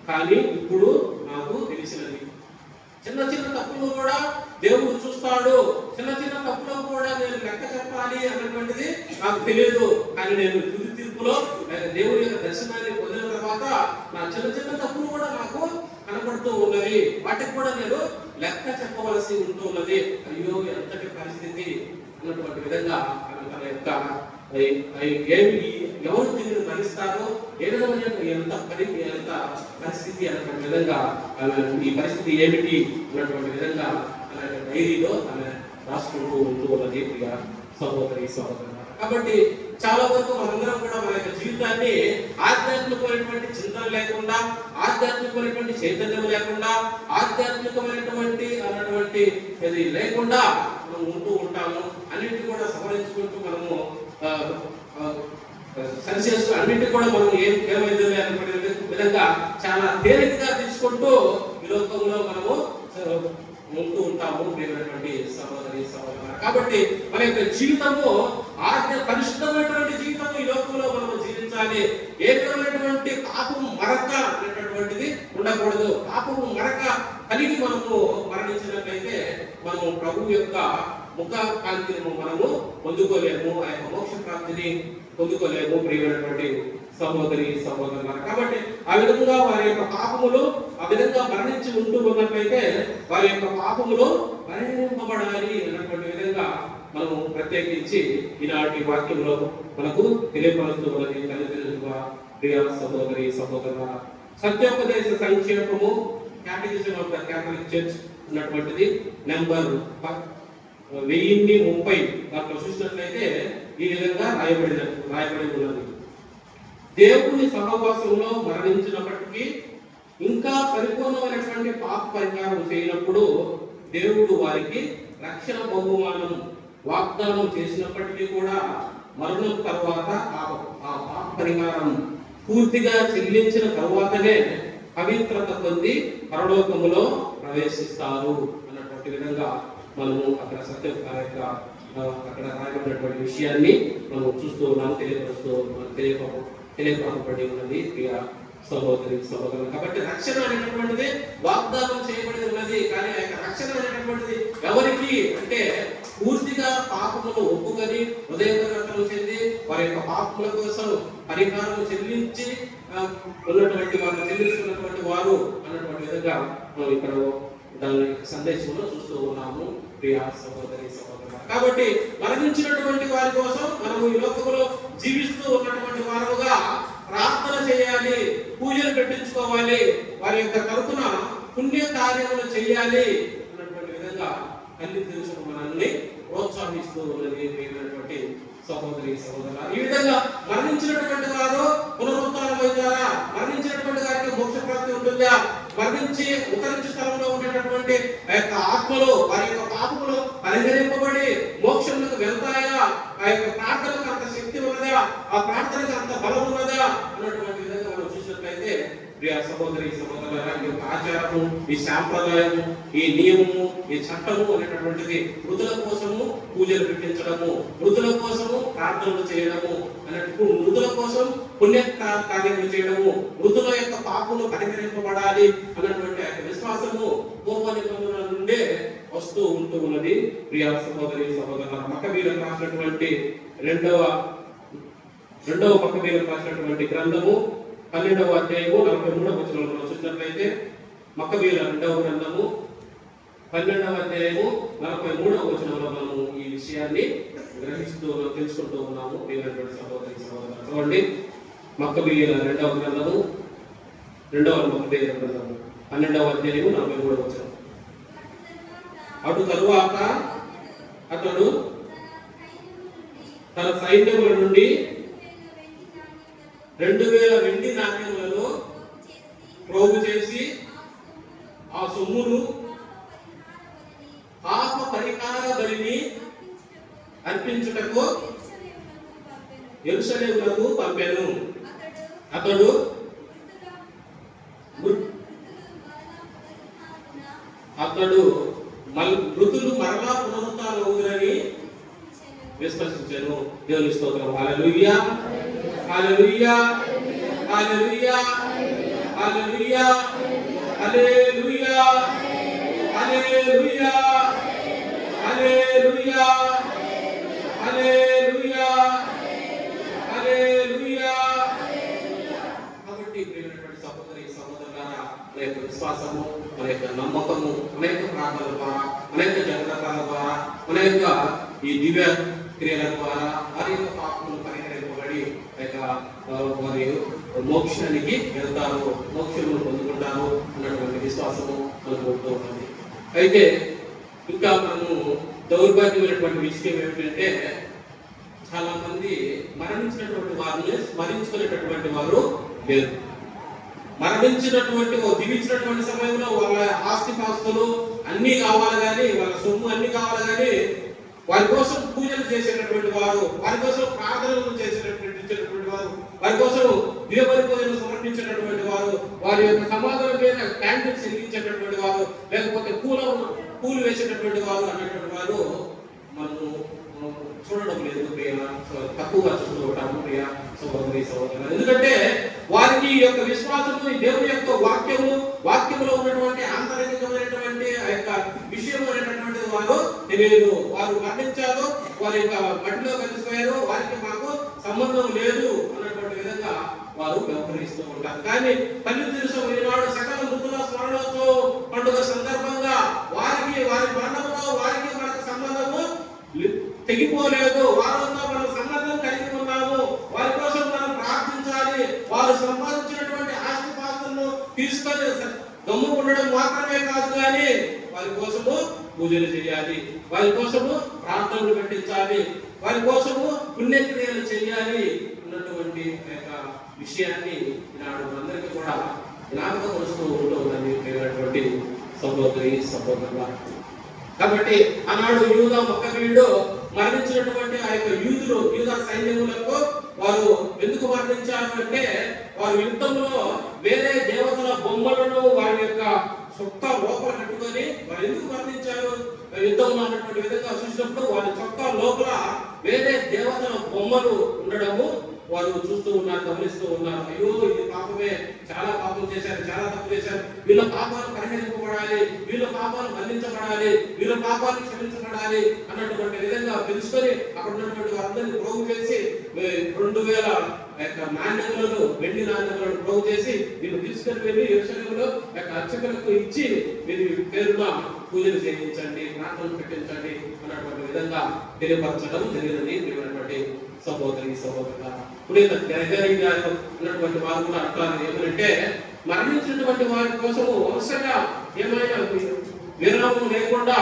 కానీ ఇప్పుడు నాకు తెలిసినది. చిన్న చిన్న తప్పులు కూడా దేవుడు చూస్తాడు, చిన్న చిన్న తప్పులు కూడా నేను లెక్క చెప్పాలి అన్నటువంటిది నాకు తెలియదు, కానీ నేను తుది తీర్పులో దేవుడి యొక్క దర్శనాన్ని పొందిన తర్వాత నా చిన్న చిన్న తప్పులు కూడా నాకు కనపడుతూ ఉన్నది, వాటికి కూడా నేను లెక్క చెప్పవలసి ఉంటూ ఉన్నది. అయ్యో ఎంతటి పరిస్థితి అన్నటువంటి విధంగా తన యొక్క ఎవరు దీనిని భరిస్తారో, ఏ విధమైన ఎంత పరిస్థితి అన్నటువంటి విధంగా ఈ పరిస్థితి ఏమిటి అన్నటువంటి విధంగా అలాంటి డైరీలో ఆమె రాసుకుంటూ ఉంటూ ఉన్నది ప్రియ సహోదరి సహోదరు. కాబట్టి చాలా వరకు మనందరం కూడా మన యొక్క జీవితాన్ని ఆధ్యాత్మికమైనటువంటి చింతన లేకుండా, ఆధ్యాత్మికమైనటువంటి చైతన్యం లేకుండా, ఆధ్యాత్మికమైనటువంటి అన్నటువంటి ఇది లేకుండా మనం ఉంటూ ఉంటాము. అన్నింటి కూడా సవరించుకుంటూ మనము సరిచేస్తూ అన్నింటి కూడా మనం ఏమైంది అనేటువంటి విధంగా చాలా తేలికగా తీసుకుంటూ ఈ లోకంలో మనము ఉంటూ ఉంటాము ప్రియమైనటువంటి సహోదరి సహోదరు. కాబట్టి మన యొక్క జీవితము పరిశుద్ధమైనటువంటి జీవితము ఈ లోకంలో మనం జీవించాలి. ఏ విధమైనటువంటి పాపము మరక అనేటటువంటిది ఉండకూడదు. పాపము మరక కలిగి మనము మరణించినట్లయితే మనము ప్రభు యొక్క ముఖ కాంతిని మనము పొందుకోలేము, ఆ యొక్క మోక్ష ప్రాప్తిని పొందుకోలేము ప్రియమైనటువంటి సహోదరి సహోదరులు. కాబట్టి ఆ విధంగా వారి యొక్క పాపములు ఆ విధంగా మరణించి ఉంటూ ఉన్నట్లయితే వారి యొక్క పాపములు పరిహరింపబడాలి అన్నటువంటి విధంగా మనము ప్రత్యేకించి ఈనాటి వాక్యంలో మనకు తెలియపరుస్తూ ఉన్నది. తల్లిదండ్రులుగా ప్రియ సహోదరి సహోదరుల, సత్యోపదేశ సంక్షేపము క్యాటెకిజం ఆఫ్ ద క్యాథలిక్ చర్చ్ ఉన్నటువంటిది నెంబర్ 1030 దాంట్లో చూసినట్లయితే ఈ విధంగా రాయబడి ఉన్నది. దేవుని సహవాసంలో మరణించినప్పటికీ ఇంకా పరిపూర్ణమైనటువంటి పాప పరిహారం చేయనప్పుడు దేవుడు వారికి రక్షణ బహుమానం వాగ్దానం చేసినప్పటికీ కూడా మరణం తర్వాత ఆ పాప పరిహారం పూర్తిగా చెల్లించిన తర్వాతనే పవిత్రత పొంది పరలోకములో ప్రవేశిస్తారు అన్నటువంటి విధంగా మనము అక్కడ అక్కడ రాయబడినటువంటి విషయాన్ని మనం చూస్తూ ఉన్నాము, తెలియపరచబడి ఉన్నది ప్రియ సహోదరి సహోదరులు. కాబట్టి రక్షణ అనేటటువంటిది వాగ్దానం చేయబడి ఉన్నది, కానీ ఆ యొక్క రక్షణ అనేటటువంటిది ఎవరికి అంటే పూర్తిగా పాపములు ఒప్పుకొని హృదయపరచడం చెంది వారి యొక్క పాపముల కోసం పరిహారం చెల్లించి ఉన్నటువంటి వారు చెల్లిస్తున్నటువంటి వారు అన్నటువంటి విధంగా మనం ఇక్కడ దాని సందేశంలో చూస్తూ ఉన్నాము ప్రియ సహోదరి సహోదరులు. కాబట్టి మరణించినటువంటి వారి కోసం మనము ఈ లోకంలో జీవిస్తూ ఉన్నటువంటి వారుగా ప్రార్థన చేయాలి, పూజలు పెట్టించుకోవాలి, వారి యొక్క తరపున పుణ్య కార్యములు చేయాలి అన్నటువంటి విధంగా తల్లి తెలుసు మనల్ని ప్రోత్సహిస్తూ ఉన్నది ప్రియమైనటువంటి సహోదరి సహోదరుల. ఈ విధంగా మరణించినటువంటి వారు పునరుత్థానమవుతారా? మరణించినటువంటి వారికి మోక్ష ప్రాప్తి ఉంటుందా? మరణించి ఉత్తరించు స్థలంలో ఉండేటటువంటి ఆ యొక్క ఆత్మలు వారి యొక్క పాపములు పరిహరింపబడి మోక్షంలోకి వెళ్తాయా? ఆ యొక్క ప్రార్థనకు అంత శక్తి ఉన్నదా? ఆ ప్రార్థనకు అంత బలం ఉన్నదా అన్నటువంటి విధంగా మనం చూసినట్లయితే ప్రియ సహోదరి సహోదరులారా, ఈ యొక్క ఆచారము, ఈ సాంప్రదాయము, ఈ నియమము, ఈ చట్టము అనేటటువంటిది మృతుల కోసము పూజలు పెట్టించడము, మృతుల కోసము ప్రార్థనలు చేయడము అన్నట్టు, మృతుల కోసం పుణ్య కార్యములు చేయడము, మృతుల యొక్క పాపములు పరిహరింపబడాలి అన్నటువంటి విశ్వాసము పూర్వ నిబంధనల నుండే వస్తూ ఉంటూ ఉన్నది. ప్రియ సహోదరి సహోదరుల, మక్కబీయులకు రాసినటువంటి రెండవ మక్కబీయులకు రాసినటువంటి గ్రంథము 12వ అధ్యాయము 43వ వచనంలో చూసినట్లయితే, మక్కబీయుల 2వ గ్రంథము 12వ అధ్యాయము 43వ వచనంలో మనము ఈ విషయాన్ని గ్రహిస్తూ తెలుసుకుంటూ ఉన్నాము. ప్రియమైనటువంటి సహోదరి సహోదరులు, చూడండి, మక్కబీయుల 2వ గ్రంథము 2వ మక్కబీయుల గ్రంథము 12వ అధ్యాయము 43వ వచనం. అటు తరువాత అతడు తన సైన్యముల నుండి 2000 వెండి నాణ్యములను ప్రోగు చేసి ఆ సొమ్మును పాప పరిహార బలిని అర్పించుటకు యెరూషలేమునకు పంపెను. అతడు మృతులు మరలా పునరుత్థానమగుదురని విశ్వసించెను. దేవుని స్తోత్రం. హల్లెలూయా, హల్లెలూయా, హల్లెలూయా, హల్లెలూయా, హల్లెలూయా, హల్లెలూయా, హల్లెలూయా, హల్లెలూయా, హల్లెలూయా. కాబట్టి ప్రియమైనటువంటి సహోదరి సహోదరులారా, మన యొక్క విశ్వాసము, మన యొక్క నమ్మకము, అనేక ప్రార్థనల ద్వారా, అనేక జాగ్రత్తల ద్వారా, మన యొక్క ఈ దివ్య క్రియల ద్వారా వారి యొక్క పాపములు పరిహరింపబడి మరియు మోక్షానికి వెళ్తారు, మోక్షమును పొందుకుంటారు అన్నటువంటి విశ్వాసము మనకు ఉంటూ ఉన్నది. అయితే ఇంకా మనము దౌర్భాగ్యమైనటువంటి విషయం ఏమిటంటే, చాలా మంది మరణించినటువంటి వారిని స్మరించుకునేటటువంటి వారు లేరు. మరణించినటువంటి జీవించినటువంటి సమయంలో వాళ్ళ ఆస్తిపాస్తులు అన్ని కావాలి కానీ, వాళ్ళ సొమ్ము అన్ని కావాలి కానీ, వారి కోసం పూజలు చేసేటటువంటి వారు, వారి కోసం ప్రార్థనలు చేసేటటువంటి వారు, వారి కోసం దివ్యబలి పూజలు సమర్పించేటటువంటి వారు, వారి యొక్క సమాధుల మీద క్యాండిల్స్ వెలిగించేటటువంటి వారు, లేకపోతే పూలు వేసేటటువంటి వారు అన్నటువంటి వారు మనము చూడడం లేదు. ప్రియ తక్కువగా చూస్తూ ఉంటాము ప్రియ సహోదరి సహోదరులు. ఎందుకంటే వారికి ఈ యొక్క విశ్వాసము, ఈ దేవుని యొక్క వాక్యములో ఉన్నటువంటి ఆంతరికమైనటువంటి ఆ యొక్క విషయం అనేటటువంటిది వారు తెలియదు. వారు మరణించారు, వారి యొక్క మట్టిలో కలిసిపోయారు, వారికి మాకు సంబంధం లేదు అన్నటువంటి విధంగా వారు వ్యవహరిస్తూ ఉంటారు. కానీ తల్లి తెలుసు ఈనాడు సకల మృతుల స్మరణోత్సవం పండుగ సందర్భంగా వారి మరణంలో వారికి మనకు సంబంధము తెగిపోలేదు. వారితో మనం సంబంధం కలిగి ఉన్నాము. వారి కోసం మనం ప్రార్థించాలి. వారు సంపాదించినటువంటి ఆస్తిపాస్తులను తీసుకొని గమ్ము ఉండడం మాత్రమే కాదు, కానీ వారి కోసము పూజలు చేయాలి, వారి కోసము ప్రార్థనలు పెట్టించాలి, వారి కోసము పుణ్యక్రియలు చేయాలి అన్నటువంటి విషయాన్ని ఈనాడు అందరికీ కూడా జ్ఞాపకపరుస్తూ ఉంటున్నటువంటి సహోదరి సహోదరుల. కాబట్టి ఆనాడు యూదా మక్కబీయుడు మరణించినటువంటి ఆ యొక్క యూదా సైన్యములకు వారు ఎందుకు మరణించారు అంటే, వారు యుద్ధంలో వేరే దేవతల బొమ్మలను వారి యొక్క చొక్కా లోపల పెట్టుకొని వారు ఎందుకు మరణించారు? యుద్ధంలో అన్నటువంటి విధంగా చూసినప్పుడు వారి చొక్కా లోపల వేరే దేవతల బొమ్మలు ఉండడము వారు చూస్తూ ఉన్నారు, గమనిస్తూ ఉన్నారు. అయ్యో, ఇది పాపమే, చాలా పాపం చేశారు, చాలా తప్పు చేశారు, వీళ్ళ పాపాలు పరిహరింపబడాలి, వీళ్ళ పాపాలు మన్నించబడాలి, వీళ్ళ పాపాలు క్షమించబడాలి అన్నటువంటి విధంగా తెలుసుకొని అక్కడ ఉన్నటువంటి వారందరినీ ప్రోగు చేసి 2000 నాణ్యములను, వెండి నాణ్యములను ప్రోగు చేసి వీళ్ళు తీసుకొని వెళ్ళి యెరూషలేములో అర్చకులకు ఇచ్చి వీరి పేరున పూజలు చేయించండి, ప్రార్థనలు పెట్టించండి అన్నటువంటి విధంగా తెలియపరచడం జరిగినటువంటి సహోదరి సహోదరుల. ఇప్పుడు ఉన్నటువంటి వారు కూడా అంటారు ఏమంటే, మరణించినటువంటి వారి కోసము వరుసగా ఏమైనా విరామం లేకుండా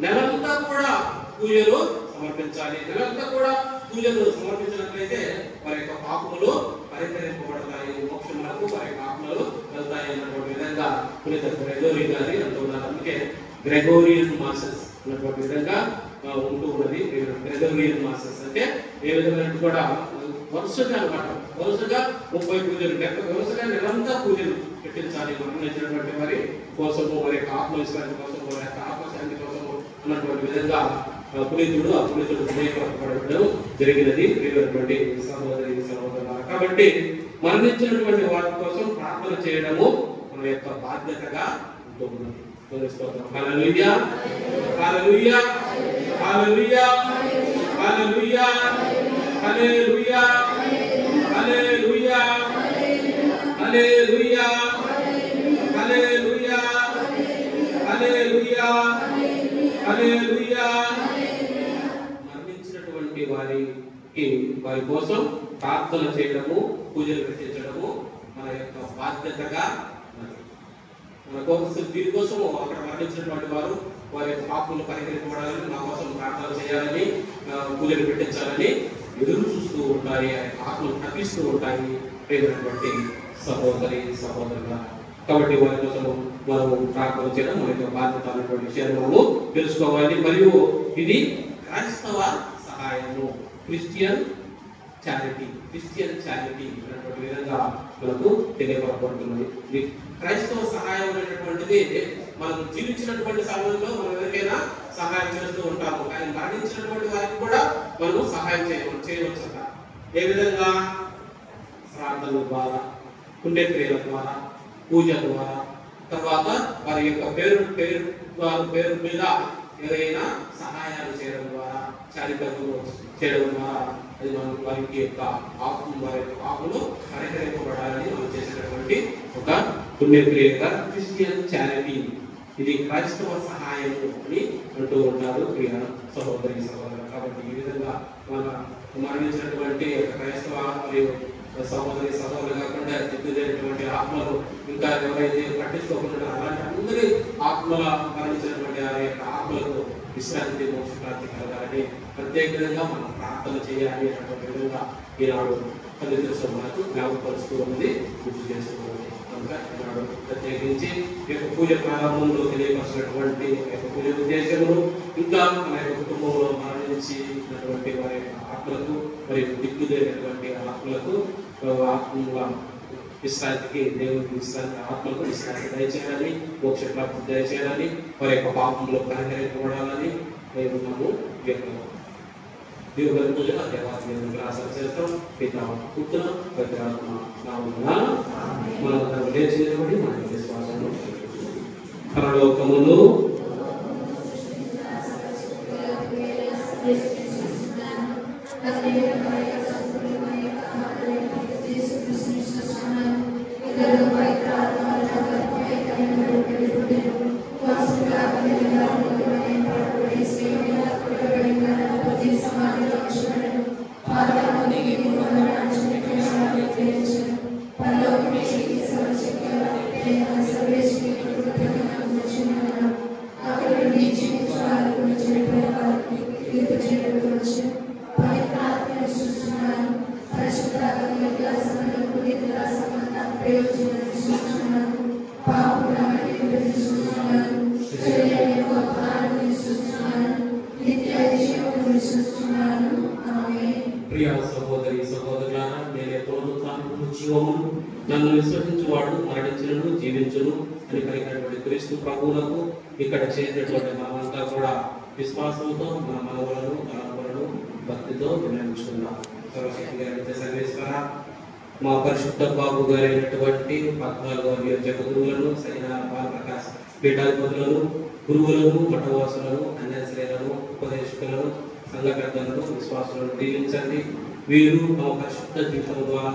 నెలంతా కూడా పూజలు సమర్పించాలి. నెలంతా కూడా పూజలు సమర్పించినట్లయితే వారి యొక్క పాపములు పరిహరింపబడతాయి, మోక్షములకు వారి యొక్క ఆత్మలు వెళ్తాయి అన్నటువంటి విధంగా పునీత గ్రెగోరీ గారి అంటున్నారు. అందుకే గ్రెగోరియన్ మాసెస్ అన్నటువంటి విధంగా ఉంటూ ఉన్నది. గ్రెగోరియన్ మాసెస్ అంటే ఏ విధంగా కూడా వరుసగా అన్నమాట, వరుసగా 30 పూజలు, వరుసగా నెలంతా పూజలు పెట్టించాలి. మరణించినటువంటి వారి కోసము, వారి యొక్క ఆత్మవిశ్వాసం కోసం, వారి యొక్క ఆత్మశాంతి కోసము అన్నటువంటి విధంగా పునీతుడు హృదయపరచబడడం జరిగినది ప్రియమైనటువంటి సహోదరి సహోదరులారా. కాబట్టి మరణించినటువంటి వారి కోసం ప్రార్థన చేయడము మన యొక్క బాధ్యతగా ఉంటుంది. హల్లెలూయా హల్లెలూయా హల్లెలూయా హల్లెలూయా హల్లెలూయా హల్లెలూయా హల్లెలూయా హల్లెలూయా హల్లెలూయా హల్లెలూయా. మరణించినటువంటి వారి కోసం ప్రార్థన చేయడము, పూజలు పెట్టించడము మన యొక్క బాధ్యతగా మన కోసం, దీనికోసం అక్కడ మరణించినటువంటి వారి యొక్క పాపములు పరిహరించబడాలని, నా కోసం ప్రార్థన చేయాలని, పూజలు పెట్టించాలని ఎదురు చూస్తూ ఉంటాయి. ఆత్మలు తప్పిస్తూ ఉంటాయి ప్రియమైనటువంటి సహోదరి సహోదరుల. కాబట్టి వారి కోసం మనం ప్రార్థన చేయడం మన యొక్క బాధ్యత అన్నటువంటి విషయాన్ని మనము తెలుసుకోవాలి. మరియు ఇది క్రైస్తవ సహాయము, క్రిస్టియన్ చారిటీ అన్నటువంటి విధంగా మనకు తెలియపరపడుతున్నది. క్రైస్తవ సహాయం అనేటటువంటిది మనం జీవించినటువంటి సమయంలో మనం ఎవరికైనా సహాయం చేస్తూ ఉంటాము, కానీ మరణించినటువంటి వారికి కూడా మనం సహాయం చేయవచ్చు. ఏ విధంగా? ప్రార్థనల ద్వారా, పుణ్యక్రియల ద్వారా, పూజ ద్వారా, తర్వాత వారి యొక్క పేరు మీద ఏదైనా సహాయాలు చేయడం ద్వారా, చారిత్రలు చేయడం ద్వారా అది మనం వారికి యొక్క పాపములు పరిహరింపబడాలని మనం చేసినటువంటి ఒక పుణ్యక్రియగా క్రిస్టియన్ చారిటీ, ఇది క్రైస్తవ సహాయము అని అంటూ ఉంటారు ప్రియ సహోదరి సహోదరు. కాబట్టి ఈ విధంగా మన మరణించినటువంటి క్రైస్తవ మరియు సహోదరి సహోదరులు కాకుండా దిక్కుదేటువంటి ఆత్మలు ఇంకా ఎవరైతే పట్టించుకోకుండా అలాంటి అందరి ఆత్మల మరణించినటువంటి వారి యొక్క ఆత్మలకు విశ్రాంతి, మోక్షప్రాప్తి కలగాలని ప్రత్యేకంగా మనం ప్రార్థన చేయాలి అన్నటువంటి విధంగా ఈనాడు తల్లిదండ్రులు మనకు జ్ఞాపకపరుస్తూ ఉంది, గుర్తు చేస్తున్నది. కనుక ఈనాడు ప్రత్యేకించి ఈ యొక్క పూజ ప్రారంభంలో తెలియపరిచినటువంటి పూజ ఉద్దేశములు, ఇంకా మన యొక్క కుటుంబంలో మరణించినటువంటి వారి యొక్క ఆత్మలకు మరియు దిక్కుదేటువంటి ఆత్మలకు విశ్రాంతికి, దేవునికి విశ్రాంతి, ఆత్మలకు విశ్రాంతి దయచేయాలని, మోక్ష ప్రాప్తి దయచేయాలని, వారి యొక్క పాపంలో పరిహరింపబడాలని మనము దేవుని పూజ దేవాలయం ఆశలు చేస్తాం. పిత పుత్ర పవిత్రాత్మ నామమున మనం లేచినటువంటి మన విశ్వాసము పరలోకములో ప్రియ సహోదరి సహోదరులారా, నేనే పునరుత్థానమును జీవమును, నన్ను విశ్వసించువాడు మరణించును జీవించును అని కలిగినటువంటి క్రీస్తు ప్రభువులకు ఇక్కడ చేసినటువంటి మనమంతా కూడా విశ్వాసంతో మన మనవులను తలంపులను భక్తితో వినియోగించుకున్నాం. సర్వశక్తి గారి సర్వేశ్వర, మా పరిశుద్ధ బాబు గారైనటువంటి 14వ నియోజక గురువులను, సైనా బాలప్రకాశ్ పీఠాధిపతులను, గురువులను, మఠవాసులను, అన్యశ్రేలను, ఉపదేశకులను, సంఘ పెద్దలను, విశ్వాసులను దీవించండి. వీరు తమ పరిశుద్ధ జీవితం ద్వారా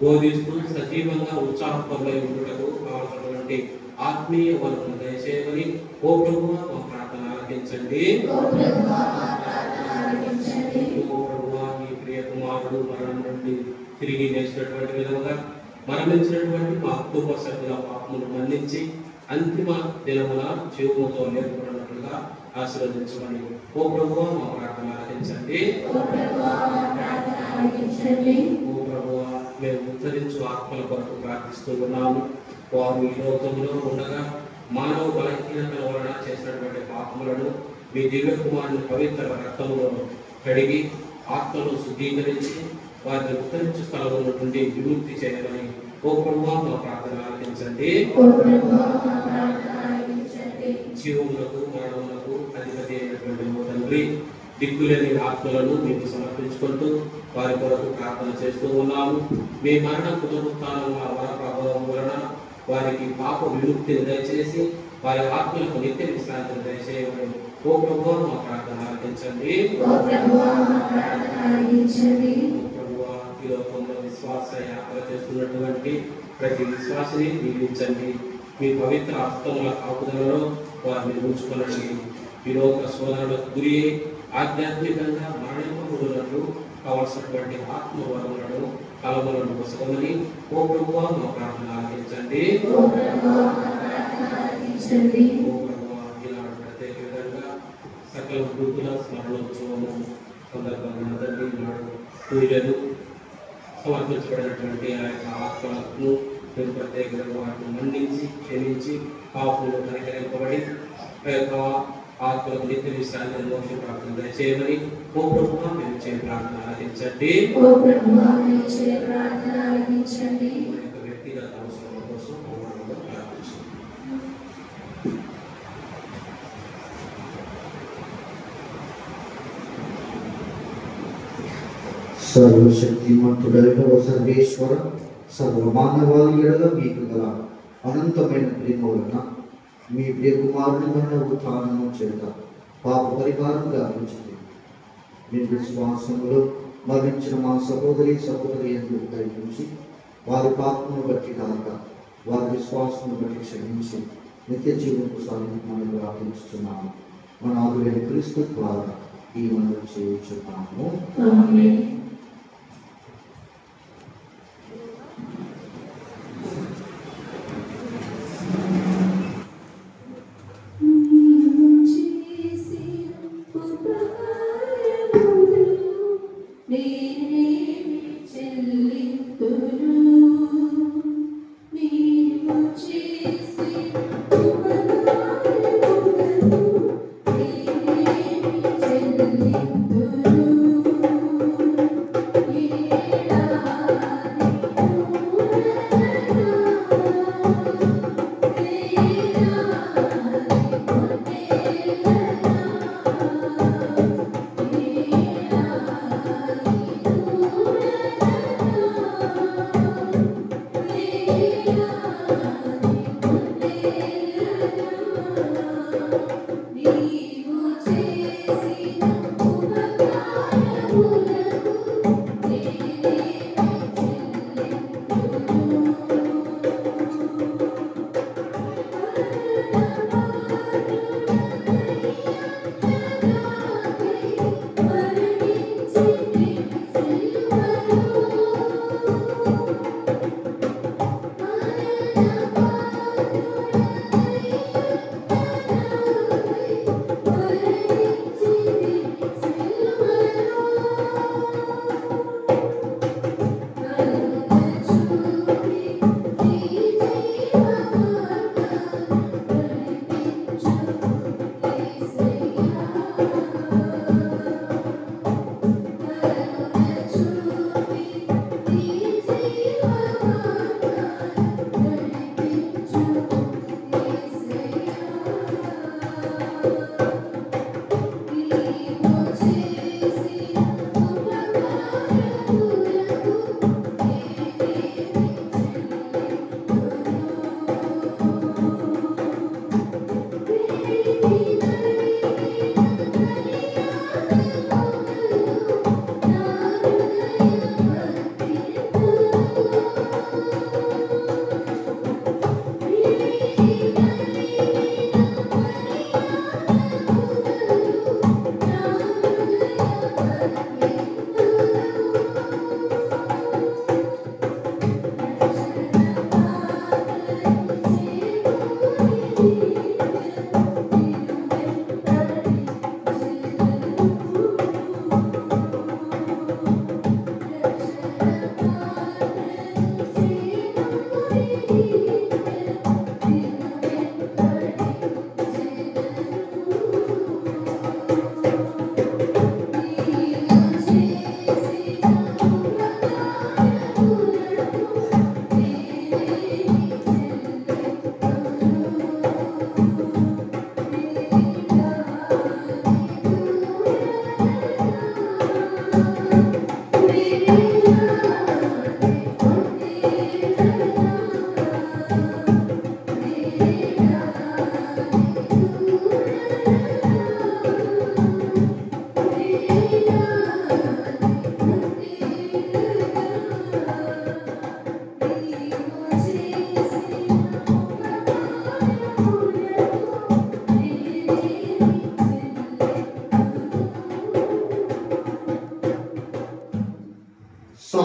బోధిస్తూ సజీవంగా ఉత్సాహపరులై ఉండుటకు కావాల్సినటువంటి ఆత్మీయ వనరులను దయచేయమని ఓ ప్రభువా మా ప్రార్థన ఆలకించండి. ఓ ప్రభువా, మీ ప్రియ కుమారుడు మరణం నుండి తిరిగి లేచినటువంటి విధంగా మరణించినటువంటి మా కుటుంబ సభ్యుల పాపమును మన్నించి అంతిమ దినమున జీవముతో లేపబడినట్లుగా ఆశీర్వదించమని ఓ ప్రభువా మా ప్రార్థన ఆలకించండి. ఓ ప్రభువా, మేము ఉద్ధరించు ఆత్మల కొరకు ప్రార్థిస్తూ ఉన్నాము. వారు ఈ లోకంలో ఉండగా మానవ బలహీనతల వలన చేసినటువంటి పాపములను మీ దివ్య కుమారుని పవిత్ర రక్తములో కడిగి ఆత్మను శుద్ధీకరించి వారిని ఉద్ధరించు స్థలంలో నుండి విముక్తి చేయాలని ఓ ప్రభువా మా ప్రార్థన ఆలకించండి. జీవములకు మరణములకు అధిపతి అయినటువంటి మా తండ్రి, దిక్కులేని ఆత్మలను మీకు సమర్పించుకుంటూ వారి కొరకు ప్రార్థన చేస్తూ ఉన్నాము. మీ మరణ పునరుత్థానం వర ప్రభావం వలన వారికి పాప విముక్తిని దయచేసి వారి ఆత్మలకు నిత్య విశ్రాంతిని దయచేయమని ఓ ప్రభువా మా ప్రార్థన ఆలకించండి. ప్రభువా, ఈ లోకంలో విశ్వాస యాత్ర చేస్తున్నటువంటి ప్రతి విశ్వాసిని దీవించండి. మీ పవిత్ర హస్తముల కాపుదలలో వారిని ఉంచుకొనండి. ఈ లోక శోధనలకు గురి ఆధ్యాత్మికంగా మరణింపబడునట్లు కావలసినటువంటి ఆత్మవరములను కలములను పొసగమని ఓ ప్రభువా మా ప్రార్థన ఆలకించండి. ఓ ప్రభువా, ఈనాడు ప్రత్యేక విధంగా సకల వృద్ధుల స్మరణోత్సవము సందర్భంగా తండ్రి నాడు పూజలు సమర్పించబడినటువంటి ఆ యొక్క ఆత్మలను మీరు ప్రత్యేకంగా వాటిని మన్నించి క్షమించి పాపంలో కనికరింపబడి ఆ యొక్క ఆత్మలకు నిత్య విశ్రాంతిని మోక్ష ప్రార్థన దయచేయమని ఓ ప్రభువా మేము చేయ ప్రార్థన ఆలకించండి. వ్యక్తిగత అవసరం కోసం ప్రార్థించండి. సర్వశక్తిమంతుడైన ఓ సర్వేశ్వర, సర్వమానవాళి ఎడల మీకు గల అనంతమైన ప్రేమ వలన మీ ప్రియ కుమారుని మరణ ఉత్థానము చేత పాప పరిహారం గావించింది. మీ విశ్వాసములో మరణించిన మా సహోదరి ఎందుకు దయచేసి వారి పాపమును బట్టి కాక వారి విశ్వాసమును బట్టి క్షమించి నిత్య జీవనకు సాధించమని ప్రార్థిస్తున్నాము. మన ఆదులైన క్రీస్తు ద్వారా ఈ మనం చేయుచున్నాము.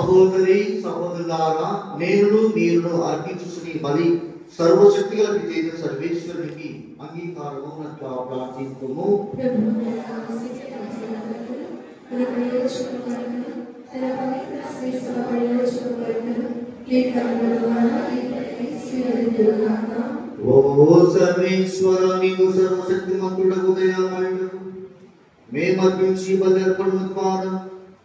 సహోదరి సహోదరులారా, నేను మీరును అర్పించుకుని బలి సర్వశక్తి గల పితైన సర్వేశ్వరునికి అంగీకారము నట్లా ప్రార్థించుము. ఓ సర్వేశ్వర, నీవు సర్వశక్తిమంతుడగు దయామయుడవు. మేమర్పించి బలి అర్పణ ద్వారా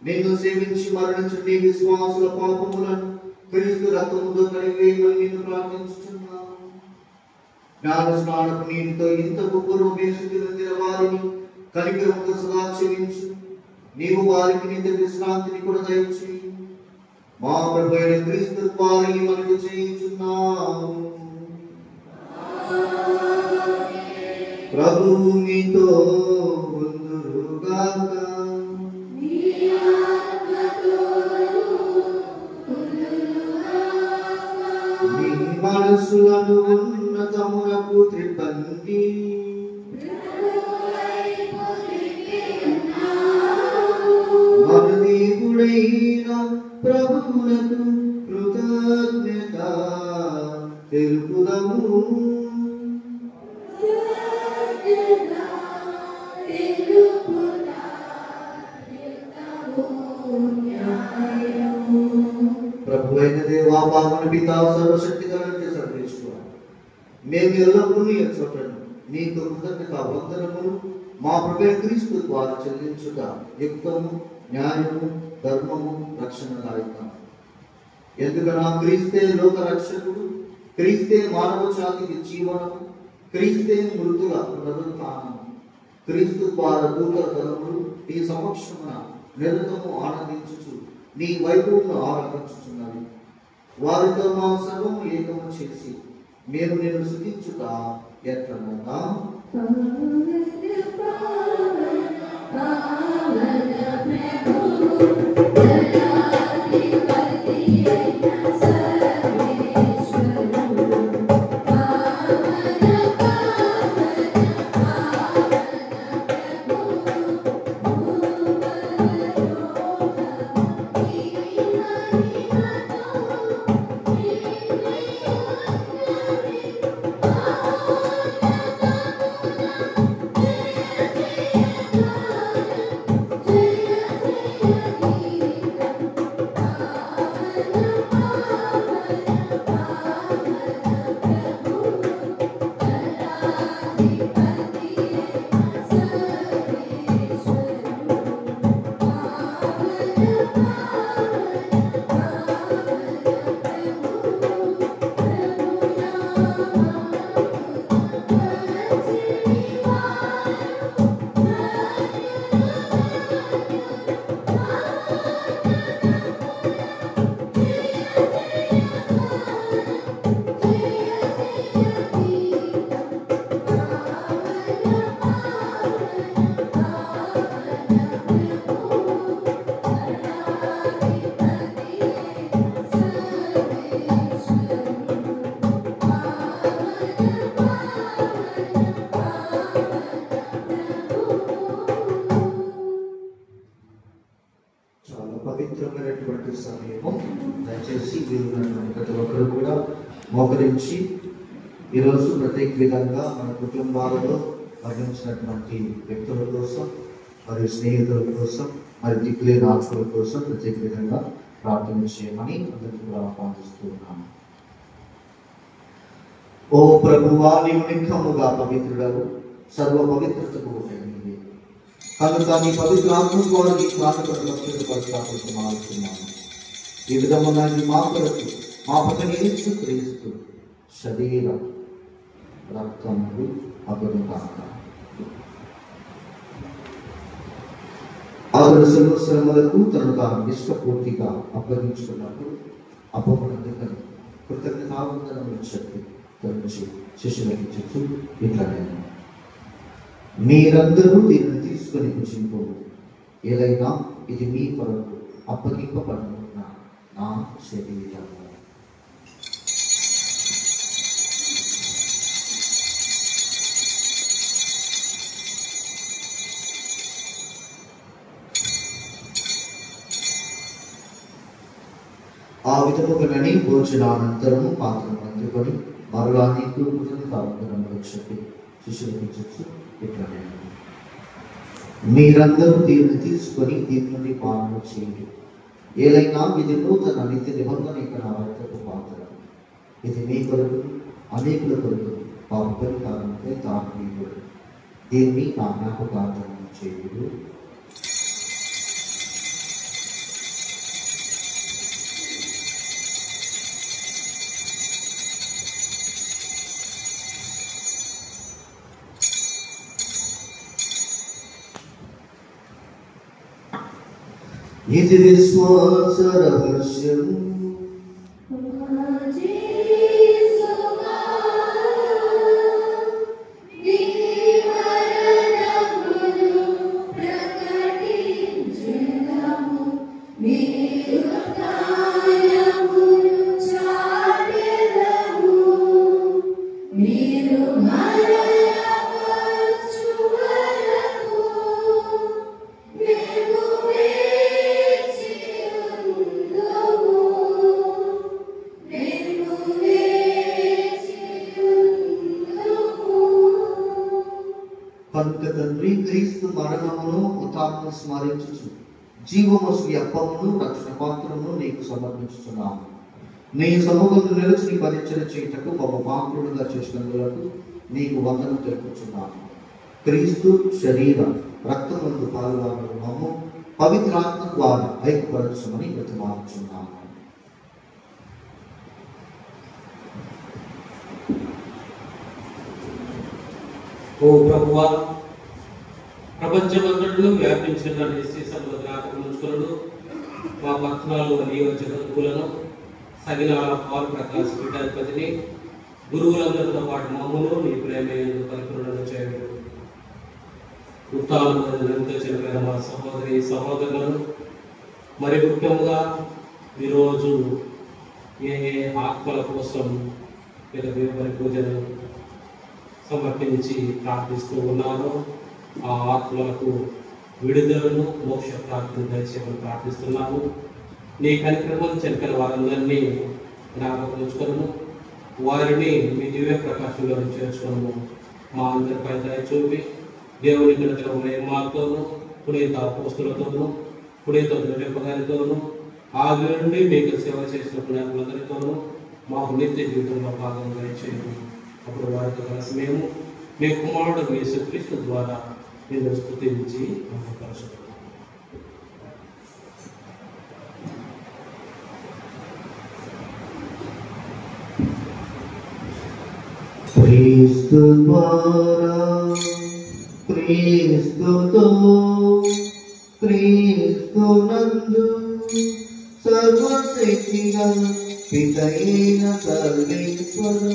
నిన్ను సేవించి మరణించిన నీ విశ్వాసుల పాపములను క్రీస్తు రక్తముతో కడిగివేయమని నిన్ను ప్రార్థించుచున్నాను. జ్ఞాన స్నానపు నీటితో ఇంతకు పూర్వమే శుద్ధి నొందిన వారిని కనికరముతో సదా క్షమించు. నీవు వారికి నిత్య విశ్రాంతిని కూడా దయచేయి. మా ప్రభు అయిన క్రీస్తు ద్వారా ఈ మనవి చేయించున్నాము. ప్రభువు మీతో ఉందురుగాక. మీ మనసులను ఉన్నతమునకు త్రిప్పండి. మన దేవుడైన ప్రభువునకు కృతజ్ఞత తెలుపుదము. ప్రభు అయిన దేవా, పావన పితా, సర్వశక్తి కలిగిన సర్వేశ్వర, మేము ఎల్లప్పుడూ నీ చోటను నీకు కృతజ్ఞత వందనములు మా ప్రభు క్రీస్తు ద్వారా చెల్లించుట యుక్తము, న్యాయము, ధర్మము, రక్షణదాయకం. ఎందుకనా క్రీస్తే లోక రక్షకుడు, క్రీస్తే మానవ జాతికి జీవనము, క్రీస్తే మృతుల పునరుత్థానము. క్రీస్తు ద్వారా దూతల దళములు ఈ సమక్షమున నిరతము ఆనందించుచు నీ వైభవమును ఆరంభించుచున్నది. వారితో మా సర్వము ఏకము చేసి మేము నిన్ను స్తుతించుట ఎట్లనగా, పవిత్రమైనటువంటి సమయము. దయచేసి ప్రతి ఒక్కరు కూడా మోకరించి ఈరోజు ప్రత్యేక విధంగా మన కుటుంబాలలో మరణించినటువంటి వ్యక్తుల కోసం, మరియు స్నేహితుల కోసం, మరి దిక్కులేని ఆత్మల కోసం ప్రత్యేక విధంగా ప్రార్థన చేయమని అందరికీ కూడా ఆహ్వానిస్తూ ఉన్నాము. ఓ ప్రభువా, నీవు నిఖముగా పవిత్రుడవు, సర్వ పవిత్రతకు నీవే. కనుక నీ పవిత్ర ఆత్మ ద్వారా నీ ప్రాణపరుస్తున్నాను. ఈ విధమున మా కొరకు మా పక్కన క్రీస్తు శరీర రక్తములు అతడు కాక. అతడు శ్రమలకు తను తాను ఇష్టపూర్తిగా అప్పగించుకున్నప్పుడు అప్పమనందుకని కృతజ్ఞతావందనములు చెప్పి తనచి శిష్యులకి చెప్పు ఇట్లా, నేను మీరందరూ దీనిని తీసుకొని పుచ్చుకో, ఏదైనా ఇది మీ కొరకు అప్పగింపబడుతున్న నా శరీరము. ఆ విధముగానని భోజనానంతరము పాత్రను అందుకొని మరలా నీకు కృతజ్ఞతావందనములు చెప్పి శిష్యులకు ఇచ్చు ఇట్లా మీరందరూ దీన్ని తీసుకొని దీని నుండి పాలన చేయండి. ఏదైనా ఇది నూతన నిత్య నిబంధన ఇక్కడ వర్తకు పాత్ర. ఇది మీ కొరకు అనేకుల కొరకు పాప పరిహారంపై తాను దీన్ని నా జ్ఞాపకార్థం చేయుడు. ఇది విశ్వాస రహస్యం. కనుక తండ్రి క్రీస్తు మరణమును ఉత్థానమును స్మరించుచు జీవమసు అప్పమును రక్షణ పాత్రమును నీకు సమర్పించుచున్నాము. నీ సముఖంలో నిలిచి నీ పరిచయం చేయుటకు గొప్ప పాత్రులుగా చేసినందులకు నీకు వందనం తెలుపుచున్నాము. క్రీస్తు శరీర రక్తమందు పాల్గొనడం మమ్ము పవిత్రాత్మ ద్వారా ఐక్యపరచమని బ్రతిమాలుచున్నాము. ఓ ప్రభువా, ప్రపంచమంతటను వ్యాపించిన సముద్ర జ్ఞాపకం ఉంచుకున్నాడు. మా పత్రాలు నియోజకవర్గులను సగినాల పాలు ప్రకాశ పీఠాధిపతిని గురువులందరితో పాటు మమ్మల్ని నీ ప్రేమ పరిపూర్ణను చేయడం. ఉత్తానంతో చనిపోయిన మా సహోదరి సహోదరులను మరి ముఖ్యంగా ఈరోజు ఏ ఆత్మల కోసం దేవుని పూజను సమర్పించి ప్రార్థిస్తూ ఉన్నారో ఆ ఆత్మలకు విడుదలను మోక్ష ప్రార్థన దయచేయమని ప్రార్థిస్తున్నాము. నీ కనిక్రమం చెరికల వారందరినీ జ్ఞాపకం ఉంచుకొను. వారిని మీ దివ్య ప్రకాశంలో చేర్చుకోను. మా అందరిపై దయ చూపి దేవుని మహిమతోనూ పునీత అపోస్తులతోనూ పునీత గారితోనూ ఆది నుండి మీకు సేవ చేసిన పుణ్యాత్మలందరితోనూ మాకు నిత్య జీవితంలో భాగంగా చేయండి. అప్పుడు వారితో కలిసి మేము మీ కుమారుడు యేసుక్రీస్తు ద్వారా నేను స్తుతించి మహిమపరచుకుంటాం. క్రీస్తు ద్వారా క్రీస్తుతో క్రీస్తునందు సర్వశక్తిగా పితైన సర్వేశ్వర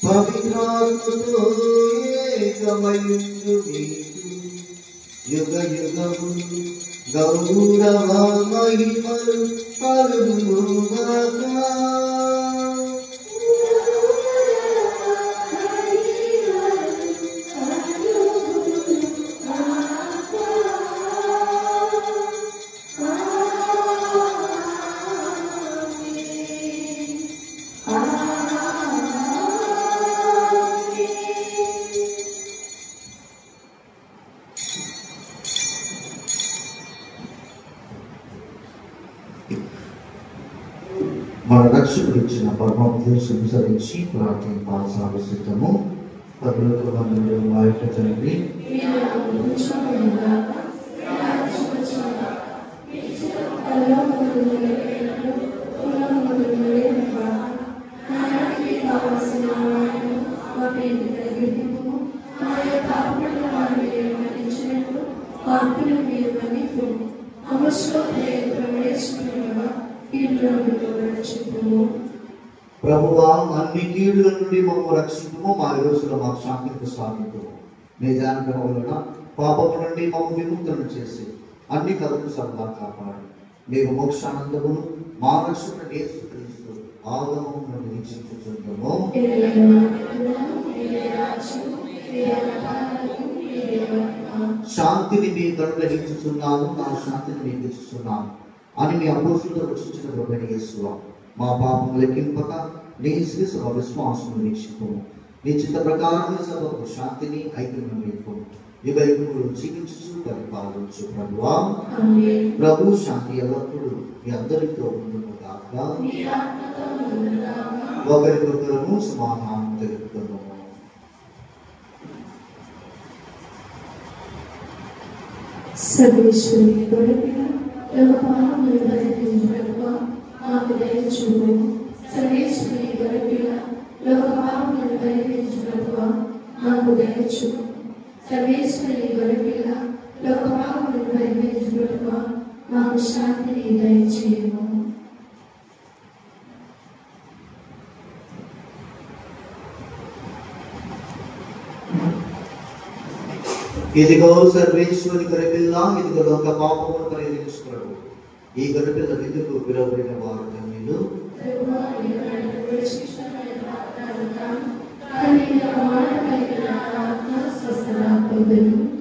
పవిత్రాత్మతో ఏకమయుండు నీకు యుగ యుగము గౌరవ మహిమలు కలుగుగాక. మన రక్షకుడు ఇచ్చిన పరమోపదేశం అనుసరించి ప్రార్థన కొనసాగిస్తాము. పరలోకమందున్న మా యొక్క తండ్రి, ప్రభువా, అన్ని కీడుల నుండి మమ్మల్ని రక్షించుము. మా రోజులో మాకు శాంతిని సాధించము. మీ ధ్యానం వలన పాపము నుండి మమ్మల్ని విముక్తులను చేసి అన్ని కథలు సరదా కాపాడు. మేము మోక్షానందమును మా రక్షకుడు యేసుక్రీస్తు ఆగమమును నిరీక్షించుచున్నాము. శాంతిని మీ కనుగ్రహించుచున్నాను, నా శాంతిని మీకు ఇస్తున్నాను. అని మీ అపోస్తులతో రక్షించిన ప్రభువైన యేసువా, మా పాపం లెక్కింపక నీ శ్రీసభ విశ్వాసము వీక్షింపము. నీ చిత్త ప్రకారం సభకు శాంతిని ఐక్యము నింపము. యుగ యుగములు జీవించు పరిపాలించు ప్రభువా. ప్రభు శాంతి ఎల్లప్పుడూ మీ అందరితో ఉండును గాక. ఒకరికొకరము సమాధానం తెలుపుతున్నాము. సర్వేశ్వరి గొడవల లోకపాలములు పరిహరించుటకు మాకు దయ చూపుము. సర్వేశ్వరి గొడవల లోకపాలములు పరిహరించుటకు మాకు దయ చూపుము. సర్వేశ్వరి గొడవల లోకపాలములు పరిహరించుటకు మాకు శాంతిని దయచేయము. ఇదిగో సర్వేశ్వరి గొర్రెపిల్ల, ఇదిగో లోక పాపమును పరిహరించుకున్నాడు. ఈ గొర్రెపిల్ల విందుకు పిలువబడిన వారు ధన్యులు.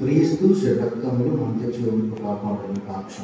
క్రీస్తు రక్తములు మన తెచ్చుకు కాపాడును కాక.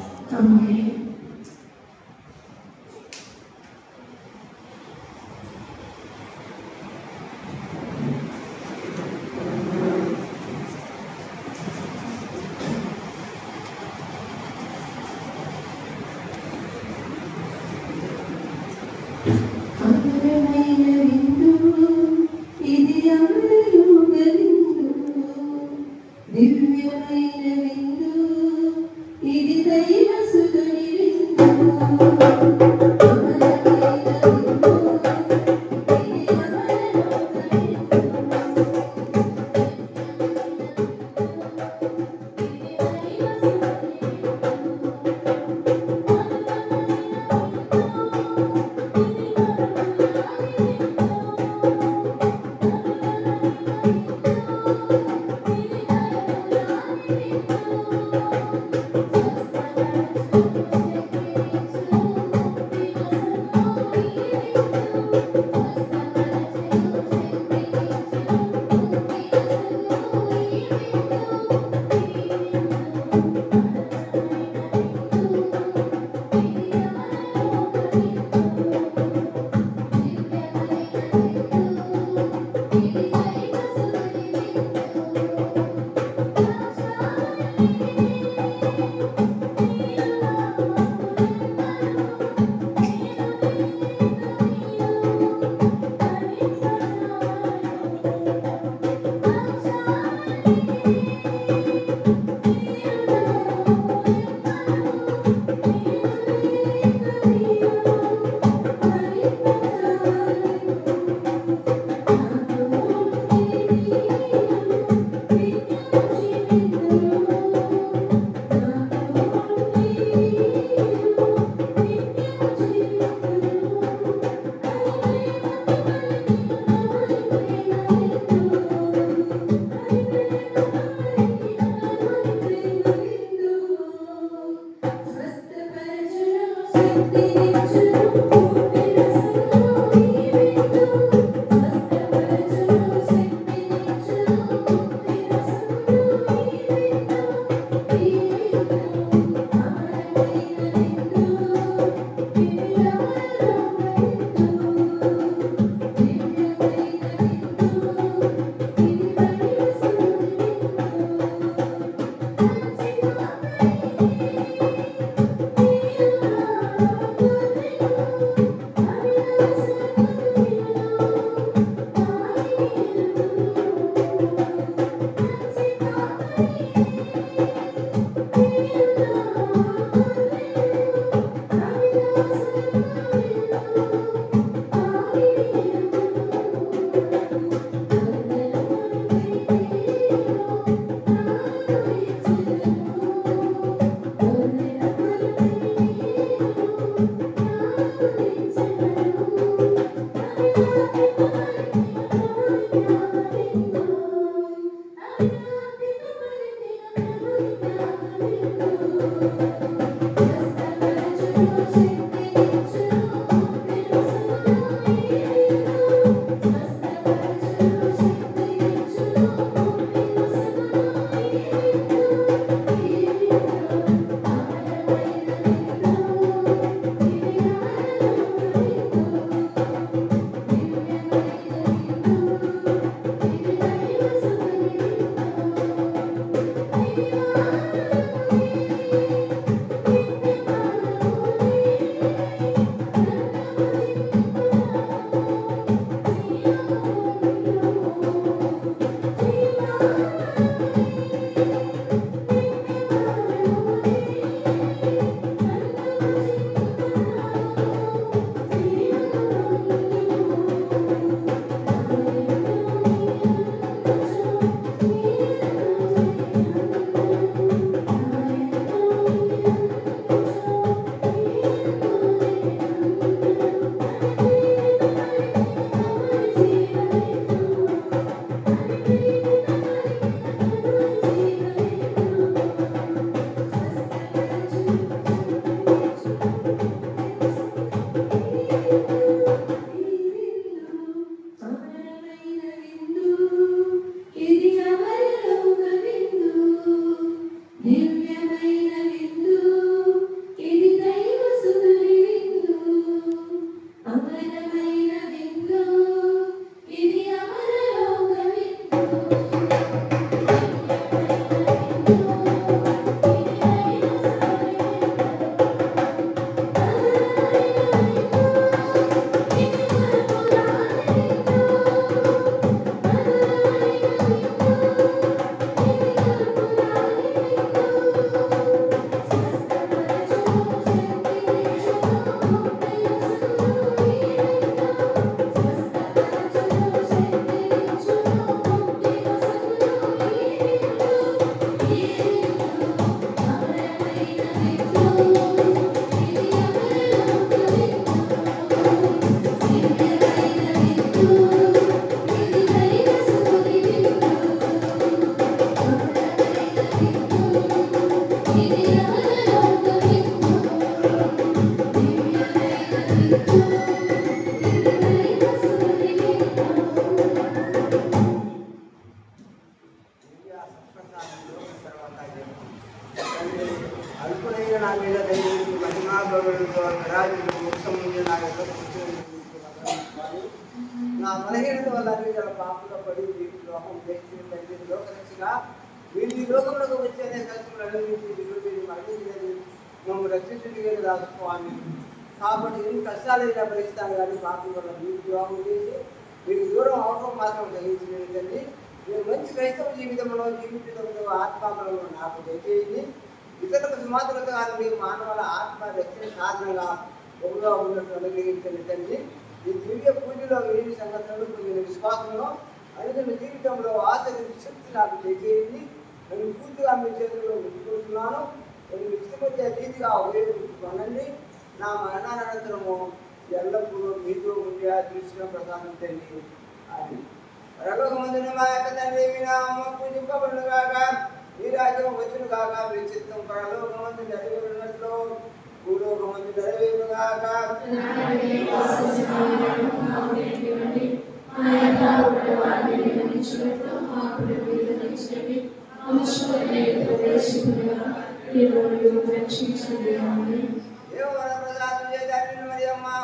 నా బలహీనత వల్ల అన్ని పాపంలో పడి లోకం తండ్రి లోకరక్షగా వీళ్ళు ఈ లోకంలోకి వచ్చేనే కష్టములు అనుభవించి మీరు మరణించినది మమ్మల్ని రక్షించుడిగా రాసుకోవాలి. కాబట్టి ఎన్ని కష్టాలైనా భరిస్తాను కానీ పాపం వల్ల మీకు ద్రోహం చేసి మీకు దూరం అవడం మాత్రం గ్రహించినది తండ్రి. మీరు మంచి క్రైస్తవ జీవితంలో జీవితంలో ఆత్మలో నాకు దయచేయండి. ఇతరులకు సుమాత్రత కాదు మీరు మానవుల ఆత్మ రక్షణ సాధనగా ఒకగా ఉన్నట్టు అనుగ్రహించండి తండ్రి. ఈ దివ్య పూజలో వేడి సంగతులు పొందిన విశ్వాసంలో అనుకున్న జీవితంలో ఆచరించే శక్తి నాకు దయచేయండి. నేను పూర్తిగా మీ చేతుల్లో ఉంచుకుంటున్నాను. నేను ఇష్టపడే రీతిగా ఉపయోగించుకోనండి. నా మరణానంతరము ఎల్లప్పుడూ మీతో ఉండే దృష్టిలో ప్రసాదించండి అని పరలోకమందున మా యొక్క తండ్రి మీ నామము పూజింపబడును గాక, మీ రాజ్యం వచ్చును గాక, మీ చిత్తం పరలోకమందు నెరవేరునట్లు భూలోకమందు నెరవేరును గాక.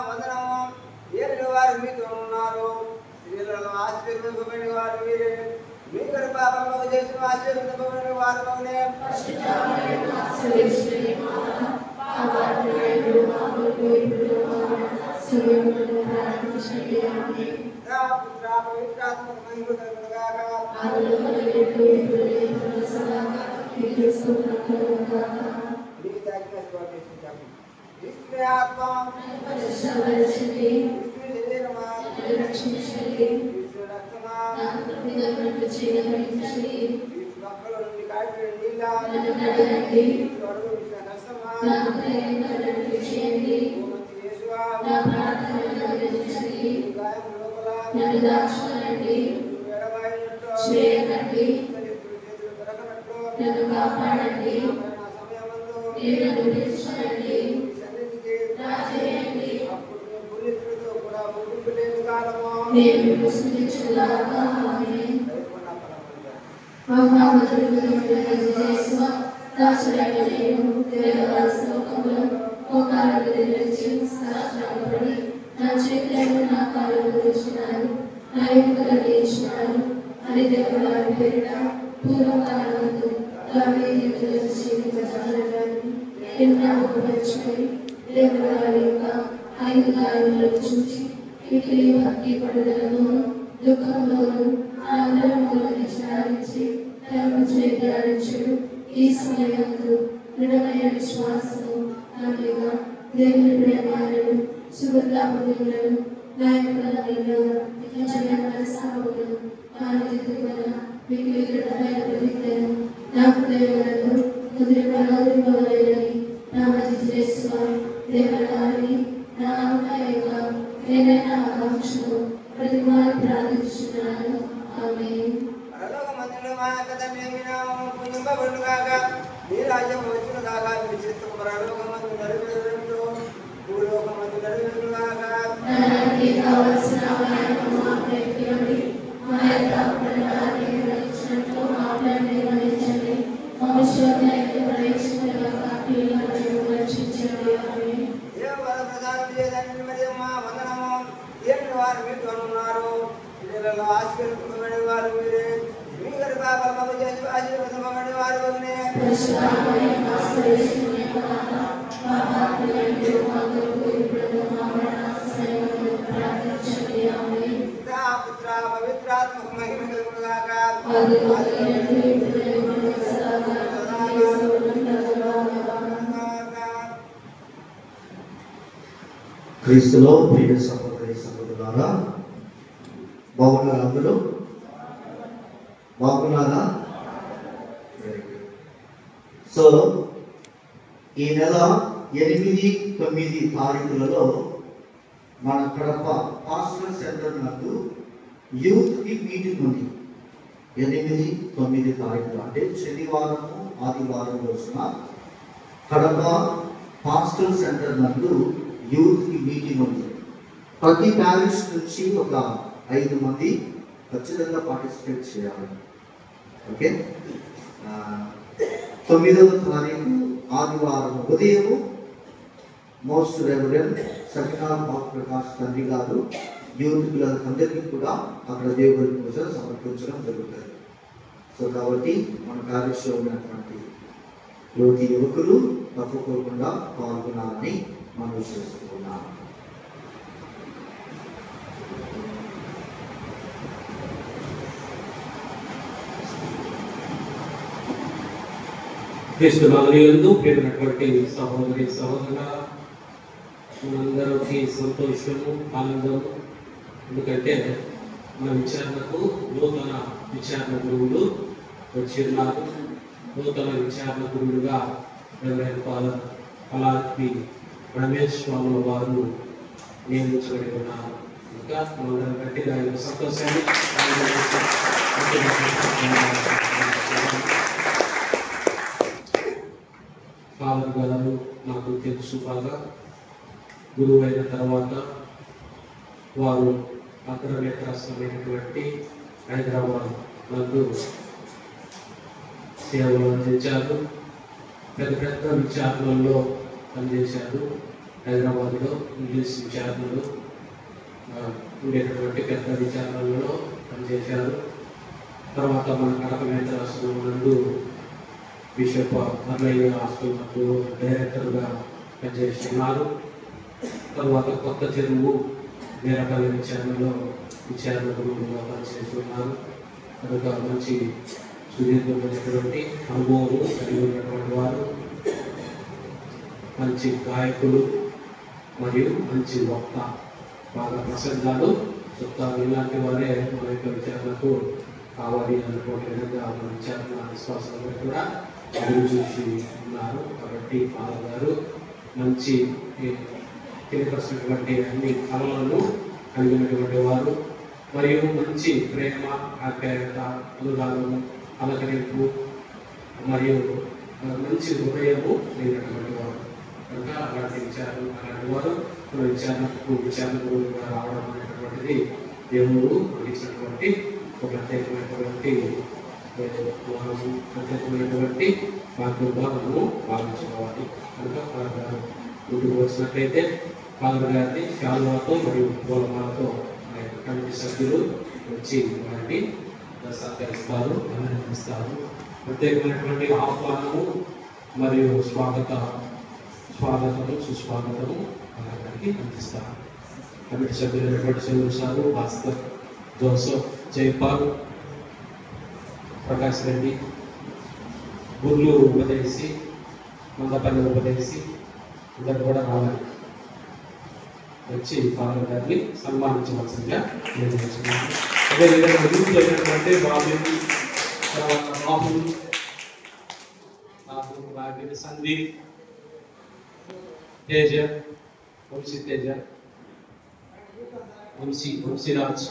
వందనము. ఏలిన వారు మీతో ఉన్నారు, స్త్రీలలో ఆశీర్వదింపబడిన వారు మీరే, మీ గర్భఫలము చేసిన ఆశీర్వదింపబడిన వారు మౌనే. చూచి భక్తి పడుదలను దుఃఖంలోను నా అందరములను విచారించి తనను చేయాలించుడు. ఈ సమయంలో దృఢమైన విశ్వాసము నమ్మిక దేవుని ప్రేమాలను సుగంధాపములను నాయకులను నిజమైన సాగులను ఆనందితులను వికృతమైన ప్రతిజ్ఞను నా హృదయంలో ముద్రింపవలెనని నా మధ్య చేస్తున్నాను. దేవరాన్ని నా ఆత్మయంగా నేనైనా ఆకాంక్షను ప్రతిమాని ప్రార్థిస్తున్నాను. ఆమేన్. పరలోక మందిరంలో మా యొక్క తండ్రి మీ నామము పూజింపబడుగాక. మీ రాజ్యం వచ్చిన దాకా మీ చిత్తము పరలోకమందు నెరవేరునట్లు భూలోకమందు నెరవేరుగాక. నానాటికి కావలసిన ఆహారము మాకు ఇవ్వండి. మా యొక్క అపరాధాన్ని క్షమించినట్లు మా అపరాధాన్ని క్షమించండి. మా విశ్వాసాన్ని పరీక్షించగా కీడులను రక్షించండి. ఆమేన్. దేవ వరప్రసాదం చేయండి మరియు మా వందనము. ఏమి వారు మీతో ఉన్నారు. ఇళ్ళలో ఆశీర్వదింపబడిన వారు మీరే. మీ గర్భ పాపము చేసి ఆశీర్వదింపబడిన వారు మీరే. పరిశుద్ధాత్మనే ఆశ్రయించుకునే మాత, మా పాపములను మా కొరకు ఇప్పుడు మా మరణ సమయంలో ప్రార్థించండి. ఆమేన్. పితా పుత్ర పవిత్రాత్మకు మహిమ కలుగుగాక. ఆదిలోనే ఇప్పుడు సదాకాలం క్రీస్తులో ప్రియ సహోదరి సహోదరులారా, బాగున్నారా? అందరూ బాగున్నారా? Very good. సో ఈ నెల 8, 9 తారీఖులలో మన కడప పాస్టర్ సెంటర్ నందు యూత్కి మీటింగ్ ఉంది. 8, 9 తారీఖులు అంటే శనివారము ఆదివారం రోజున కడప పాస్టర్ సెంటర్ నందు యూత్కి మీటింగ్ ఉంది. ప్రతి ప్యారిస్ నుంచి ఒక 5 మంది ఖచ్చితంగా పార్టిసిపేట్ చేయాలి. ఓకే. 9వ తారీఖు ఆదివారం ఉదయము మోస్ట్ రెవరెండ్ సకినా బాబు ప్రకాష్ తండ్రి గారు యూత్ పిల్లలందరికీ కూడా అక్కడ దేవుడి పూజ సమర్పించడం జరుగుతుంది. సో కాబట్టి మన ప్యారిస్లో ఉన్నటువంటి యువతి యువకులు తప్పుకోకుండా పాల్గొనాలని మనం చేస్తున్నాం. క్రీస్తు నామమునందు ప్రియమైనటువంటి సహోదరి సహోదరుల మనందరికీ సంతోషము ఆనందము. ఎందుకంటే మన విచారణకు నూతన విచారణ గురువులు వచ్చిన్నారు. నూతన విచారణ గురువులుగా ఫాదర్ అలాంటి రమేష్ స్వాముల వారు నియమించబడి ఉన్నారు. ఇంకా మనందరం గట్టిగా ఆయన సంతోషాన్ని ఫాదర్ గారు నాకు తెలుసు బాగా. గురువు అయిన తర్వాత వారు అగ్రనేత్రాశ్రమైనటువంటి హైదరాబాద్ నందు సేవలు అందించారు. పెద్ద పెద్ద విచారణల్లో పనిచేశారు. హైదరాబాద్లో ఇంగ్లీష్ విచారణలు ఉండేటటువంటి పెద్ద విచారణలలో పనిచేశారు. తర్వాత మన కడప నేత్రాశ్రమం నందు బిషప్ అర్లయ్య హాస్టల్ నందు డైరెక్టర్గా పనిచేస్తున్నారు. తర్వాత కొత్త చెరువు వీరపల్లి విచారణలో విచారణ గురువుగా పనిచేస్తున్నారు. కనుక మంచి సుదీర్ఘమైనటువంటి అనుభవం కలిగి ఉన్నటువంటి వారు, మంచి గాయకులు మరియు మంచి వక్త, బాగా ప్రసంగాలు చెప్తారు. ఇలాంటి వారే మన యొక్క విచారణకు కావాలి అనుకోని విధంగా మన విచారణ విశ్వాసంలో కూడా ఎదురు చూసి ఉన్నారు. కాబట్టి ఫాదర్ గారు మంచి తెలియపరిచినటువంటి అన్ని కళలను కలిగినటువంటి వారు మరియు మంచి ప్రేమ, ఆప్యాయత, అనురాగము, అలకరింపు మరియు మంచి హృదయము లేనటువంటి వారు. కనుక అలాంటి అలాంటి వారు మన విచారణ గురువుగా రావడం అనేటటువంటిది దేవుడు అందించినటువంటి ఒక ప్రత్యేకమైనటువంటి భాగ్యంగా మనము భావించుకోవాలి. కనుక ఫాదర్ గారు ముందుకు వచ్చినట్లయితే ఫాదర్ గారిని శాలువాతో మరియు పూలమాలతో ఆ యొక్క కమిటీ సభ్యులు వచ్చి వారిని సత్కరిస్తారు, అభినందిస్తారు. ప్రత్యేకమైనటువంటి ఆహ్వానము మరియు స్వాగతము సుస్వాగతము వారికి అందిస్తారు. కమిటీ సభ్యులైనటువంటి శివుడు సారు, భాస్కర్, జోసఫ్, జైపాల్, ప్రకాష్ రెడ్డి, గుర్లు ఉపదేశి, మందపల్లి ఉపదేశి అందరు కూడా రావాలి. వచ్చి ఫాదర్ గారిని సన్మానించవలసిందిగా నిర్ణయించుకున్నాను. అదేవిధంగా గ్రూప్లో అయినటువంటి బాబు, తర్వాత రాహుల్, సందీప్, తేజ, తేజ, వంశీరాజ్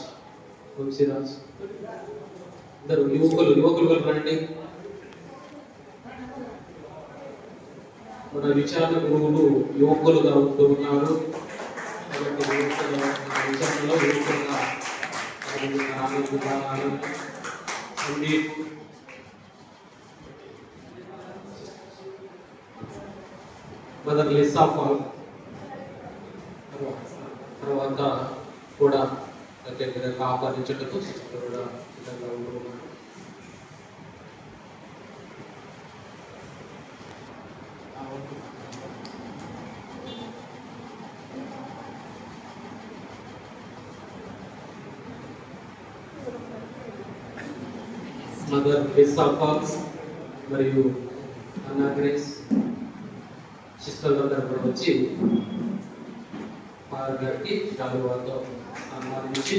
అందరూ యువకులు రండి. మన విచారణ గురువులు యువకులుగా ఉంటూ ఉన్నారు. విచారణలో యువకులుగా సందీప్, మదర్ లిసా పాల్, తర్వాత కూడా ప్రత్యేకంగా ఆహ్వానించటకు కూడా విధంగా ఉంటున్నాను. మదర్ లిసా పాల్ మరియు అన్నా గ్రేస్ సిస్టర్లందరూ కూడా వచ్చి ఫాదర్ గారికి శాలువాతో సన్మానించి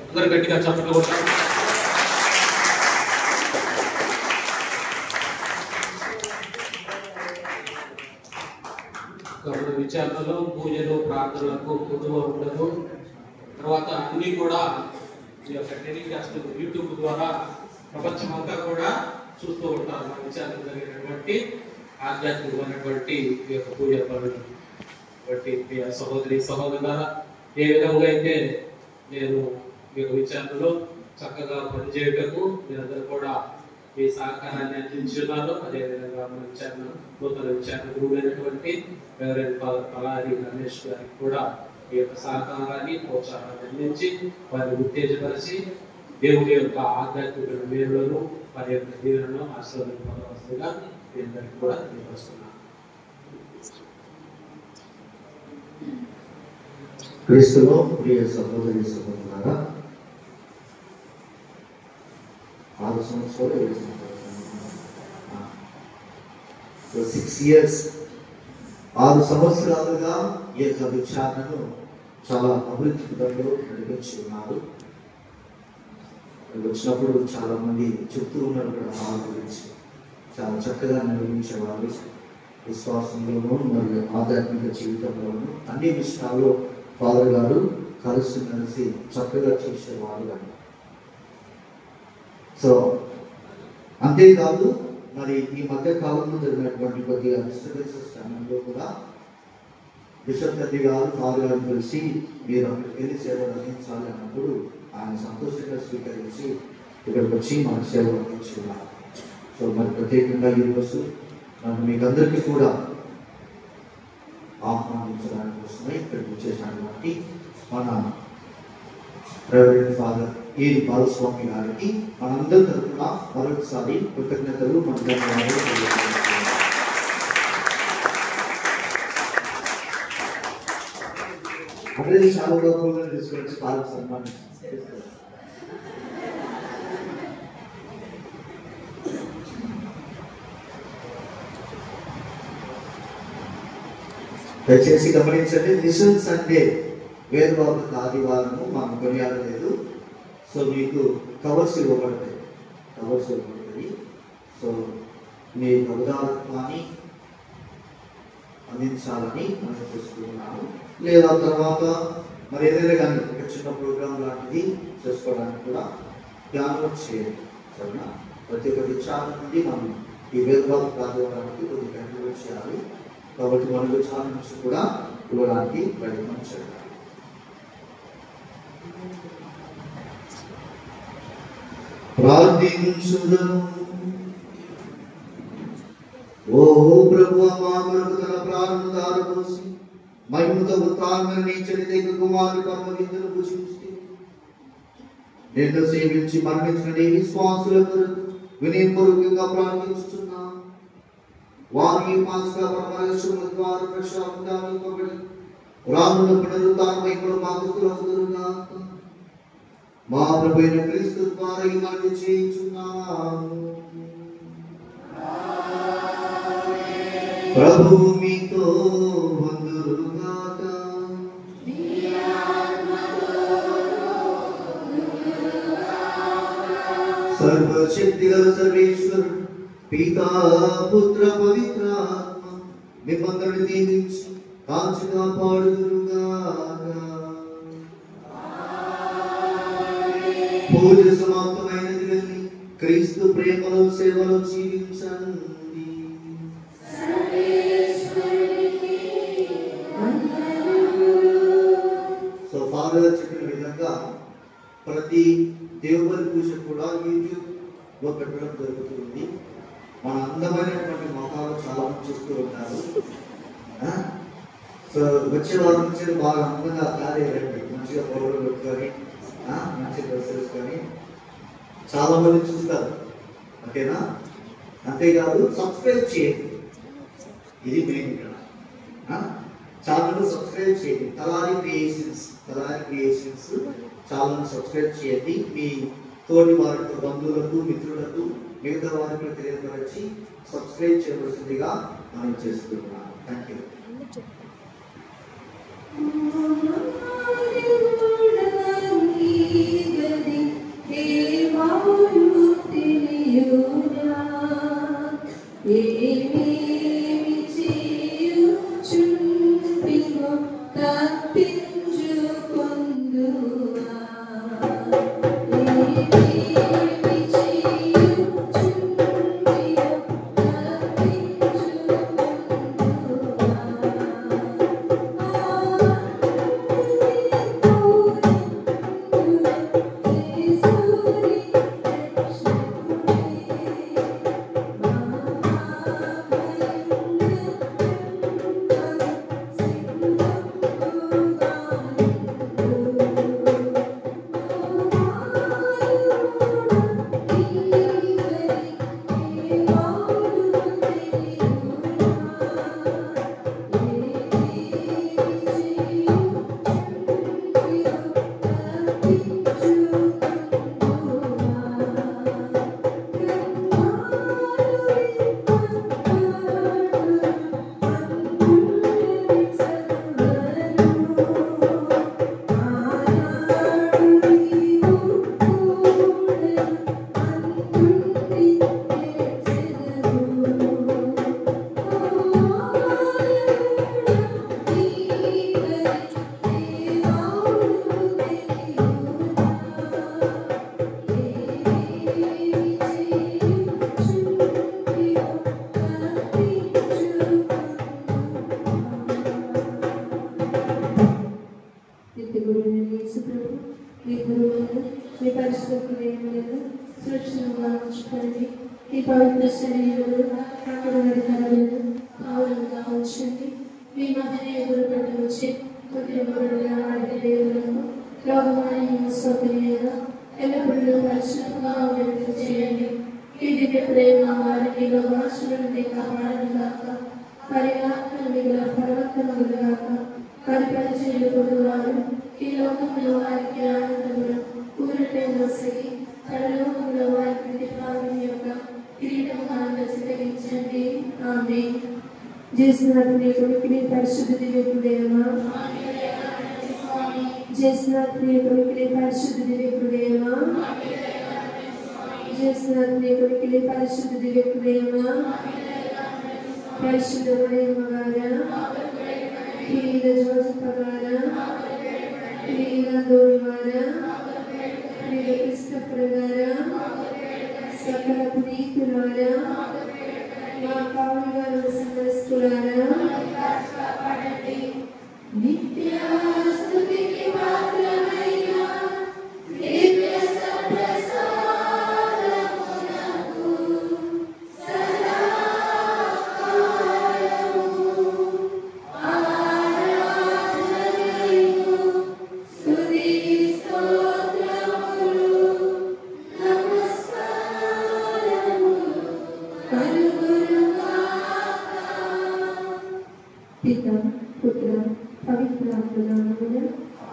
అందరు గట్టిగా చప్పట్లు కొట్టారు. విచారణలో పూజలు ప్రార్థనలకు కుటుంబం ఉండదు. తర్వాత అన్ని కూడా ఈ యొక్క టెలికాస్ట్ యూట్యూబ్ ద్వారా ప్రపంచం అంతా కూడా చూస్తూ ఉంటారు. మన విచారణ జరిగినటువంటి ఆధ్యాత్మికమైనటువంటి ఈ యొక్క పూజ పనులు. కాబట్టి సహోదరి సహోదరులారా, ఏ విధంగా అయితే నేను ఈ యొక్క విచారణలో చక్కగా పనిచేయటకు మీరందరూ కూడా మీ సహకారాన్ని అందించున్నారు. అదేవిధంగా మన విచారణ నూతన విచారణ గురువులైనటువంటి రెవరెండ్ ఫాదర్ పలారి రమేష్ గారికి కూడా ఈ యొక్క సహకారాన్ని ప్రోత్సాహాన్ని అందించి వారిని ఉత్తేజపరిచి దేవుడి యొక్క ఆధ్యాత్మిక మేలులను వారి యొక్క దీవెనలో ఆశీర్వదింపవలసిందిగా మీ అందరికీ కూడా తెలియపరుస్తున్నాను. క్రీస్తులో ప్రియ సహోదరి సహోదరులారా, 6 సంవత్సరాలు 7 సంవత్సరాలు 6 years 6 సంవత్సరాలుగా ఈ యొక్క విచారణను చాలా అభివృద్ధి పదంలో నడిపించి ఉన్నారు. వచ్చినప్పుడు చాలా మంది చెప్తూ ఉన్నారు కూడా వాళ్ళ గురించి. చాలా చక్కగా నిర్వహించేవాళ్ళు. విశ్వాసంలోనూ మరియు ఆధ్యాత్మిక జీవితంలోనూ అన్ని విషయాల్లో ఫాదర్ గారు కలిసి చక్కగా చేసేవాళ్ళు అని. సో అంతేకాదు, మరి ఈ మధ్య కాలంలో జరిగినటువంటి కొద్దిగా డిస్టర్బెన్సెస్ సమయంలో కూడా బిషప్ తండ్రి గారు ఫాదర్ గారిని కలిసి మీరు అక్కడికి వెళ్ళి సేవలు అందించాలి అన్నప్పుడు ఆయన సంతోషంగా స్వీకరించి ఇక్కడికి వచ్చి మనకు సేవలు అందించున్నారు. సో మరి ప్రత్యేకంగా ఈరోజు మీకందరికీ కూడా ఆహ్వానించడానికి కోసమే ఇక్కడికి వచ్చేసినటువంటి మన రెవరెండ్ ఫాదర్ ఏ బాలస్వామి గారికి మనందరి తరఫున మరొకసారి కృతజ్ఞతలు మన ధన్యవాదాలు తెలియజేస్తున్నాను. అందరినీ చాలా గౌరవంగా తీసుకొచ్చి కాలం సన్మానిస్తారు. దయచేసి గమనించండి, మిషన్ సండే వేదవార్త ఆదివారము మనం కొనియాడలేదు. సో మీకు కవర్స్ ఇవ్వబడతాయి. సో మీ అవధానాన్ని అందించాలని మనం చూసుకుంటున్నాము. లేదా తర్వాత మరి ఏదైనా కానీ ఒక చిన్న ప్రోగ్రామ్ లాంటిది చేసుకోవడానికి కూడా డౌన్లోడ్ చేయండి. సరేనా? ప్రతి ఒక్క విచారణ నుండి మనం ఈ వేదవార్త ఆదివారానికి కొద్దిగా కంట్రిబ్యూట్ చేయాలి. కాబట్టి మన విచారణ నుంచి కూడా ఇవ్వడానికి ప్రయత్నం చేయాలి. ప్రార్థించుదము. ఓ ప్రభువా, మా కొరకు తన ప్రాణమును ధారపోసి మహిమతో ఉత్థానమైన నీ చరిత్ర కుమారుని పరమ విందును భుజించి నిన్ను సేవించి మరణించిన నీ విశ్వాసుల కొరకు వినయపూర్వకంగా ప్రార్థించుతున్నాను. వారి మానసిక పరమేశ్వరుల ద్వారా ప్రశాంతంగా రాముల పునరుద్ధానమై కూడా మాకు స్తుతులగుదురుగాక. మా ప్రభువైన క్రీస్తు ద్వారా ఈ మనవి చేయుచున్నాము. ప్రభువు మీతో ఉందురుగాక. సర్వశక్తిగల సర్వేశ్వరుడు పితా పుత్ర పవిత్రాత్మ మిమ్మందరిని దీవించి కాచి కాపాడుదురుగాక. పూజ సమాప్తమైనది వెళ్ళి క్రీస్తు ప్రేమలో సేవలో జీవించండి. సో ఫాదర్ చెప్పిన విధంగా ప్రతి దేవుని పూజ కూడా యూట్యూబ్ లో పెట్టడం జరుగుతుంది. మన అందమైనటువంటి మొఖాలు చాలా మంది చూస్తూ ఉంటారు. సో వచ్చే వారి నుంచి బాగా అందంగా తయారయ్యారండి, మంచిగా పౌడర్ పెట్టుకొని మంచి డ్రెస్ వేసుకొని చాలా మంది చూస్తారు. ఓకేనా? అంతేకాదు సబ్స్క్రైబ్ చేయండి, ఇది మెయిన్ ఇక్కడ. ఛానల్ సబ్స్క్రైబ్ చేయండి. తలారి క్రియేషన్స్ ఛానల్ సబ్స్క్రైబ్ చేయండి. మీ తోటి వారికి, బంధువులకు, మిత్రులకు, మిగతా వారికి తెలియపరిచి సబ్స్క్రైబ్ చేయవలసిందిగా మనం చేస్తున్నాం. Thank you. ఈ పవిత్ర శరీరులు అక్కడ ఆవులుగా ఉంచండి. మీ మధ్యనే ఎదురు పెట్టవచ్చు కుటుంబులుగా వాడి దేవులను లోకమాన్య సౌకర్యంగా ఎల్లప్పుడూ పరిశుభ్రంగా ఉండేట్టు చేయండి. ఈ దివ్య ప్రేమ వారికి లోకాసురుని కాపాడను గాక. పరిహాత్మ మిగిలిన పర్వతములు గాక. పరిపరిచయులు పొందువారు ఈ లోకంలో వారికి ఆనందములు ఊరిటైన సగి పరలోకంలో వారికి ప్రతిపాదన యొక్క కిరీటంగా చిత్తగించండి. ఆమేన్. జేసునాథుని కొడుకుని పరిశుద్ధ దివ్యదేవమా, జేసునాథుని కొడుకుని పరిశుద్ధ దివ్యదేవమా, జేసునాథుని కొడుకుని పరిశుద్ధ దివ్యదేవమా, పరిశుద్ధ మగారా, ప్రియ జోసఫగారా, ప్రియ దోడివారా, ప్రియ కృష్ణప్రగారా, సకల పునీతులారా, మా పావులుగారు సందర్శకులారా, నిత్య స్తుతికి పాత్రమైన దివ్య సప్రసాదమునకు సదాకాలము ఆరాధనయు స్తుతి స్తోత్రములు నమస్కారములు పిత పుత్ర పవిత్రాత్మ నామమున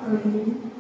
ఆమేన్.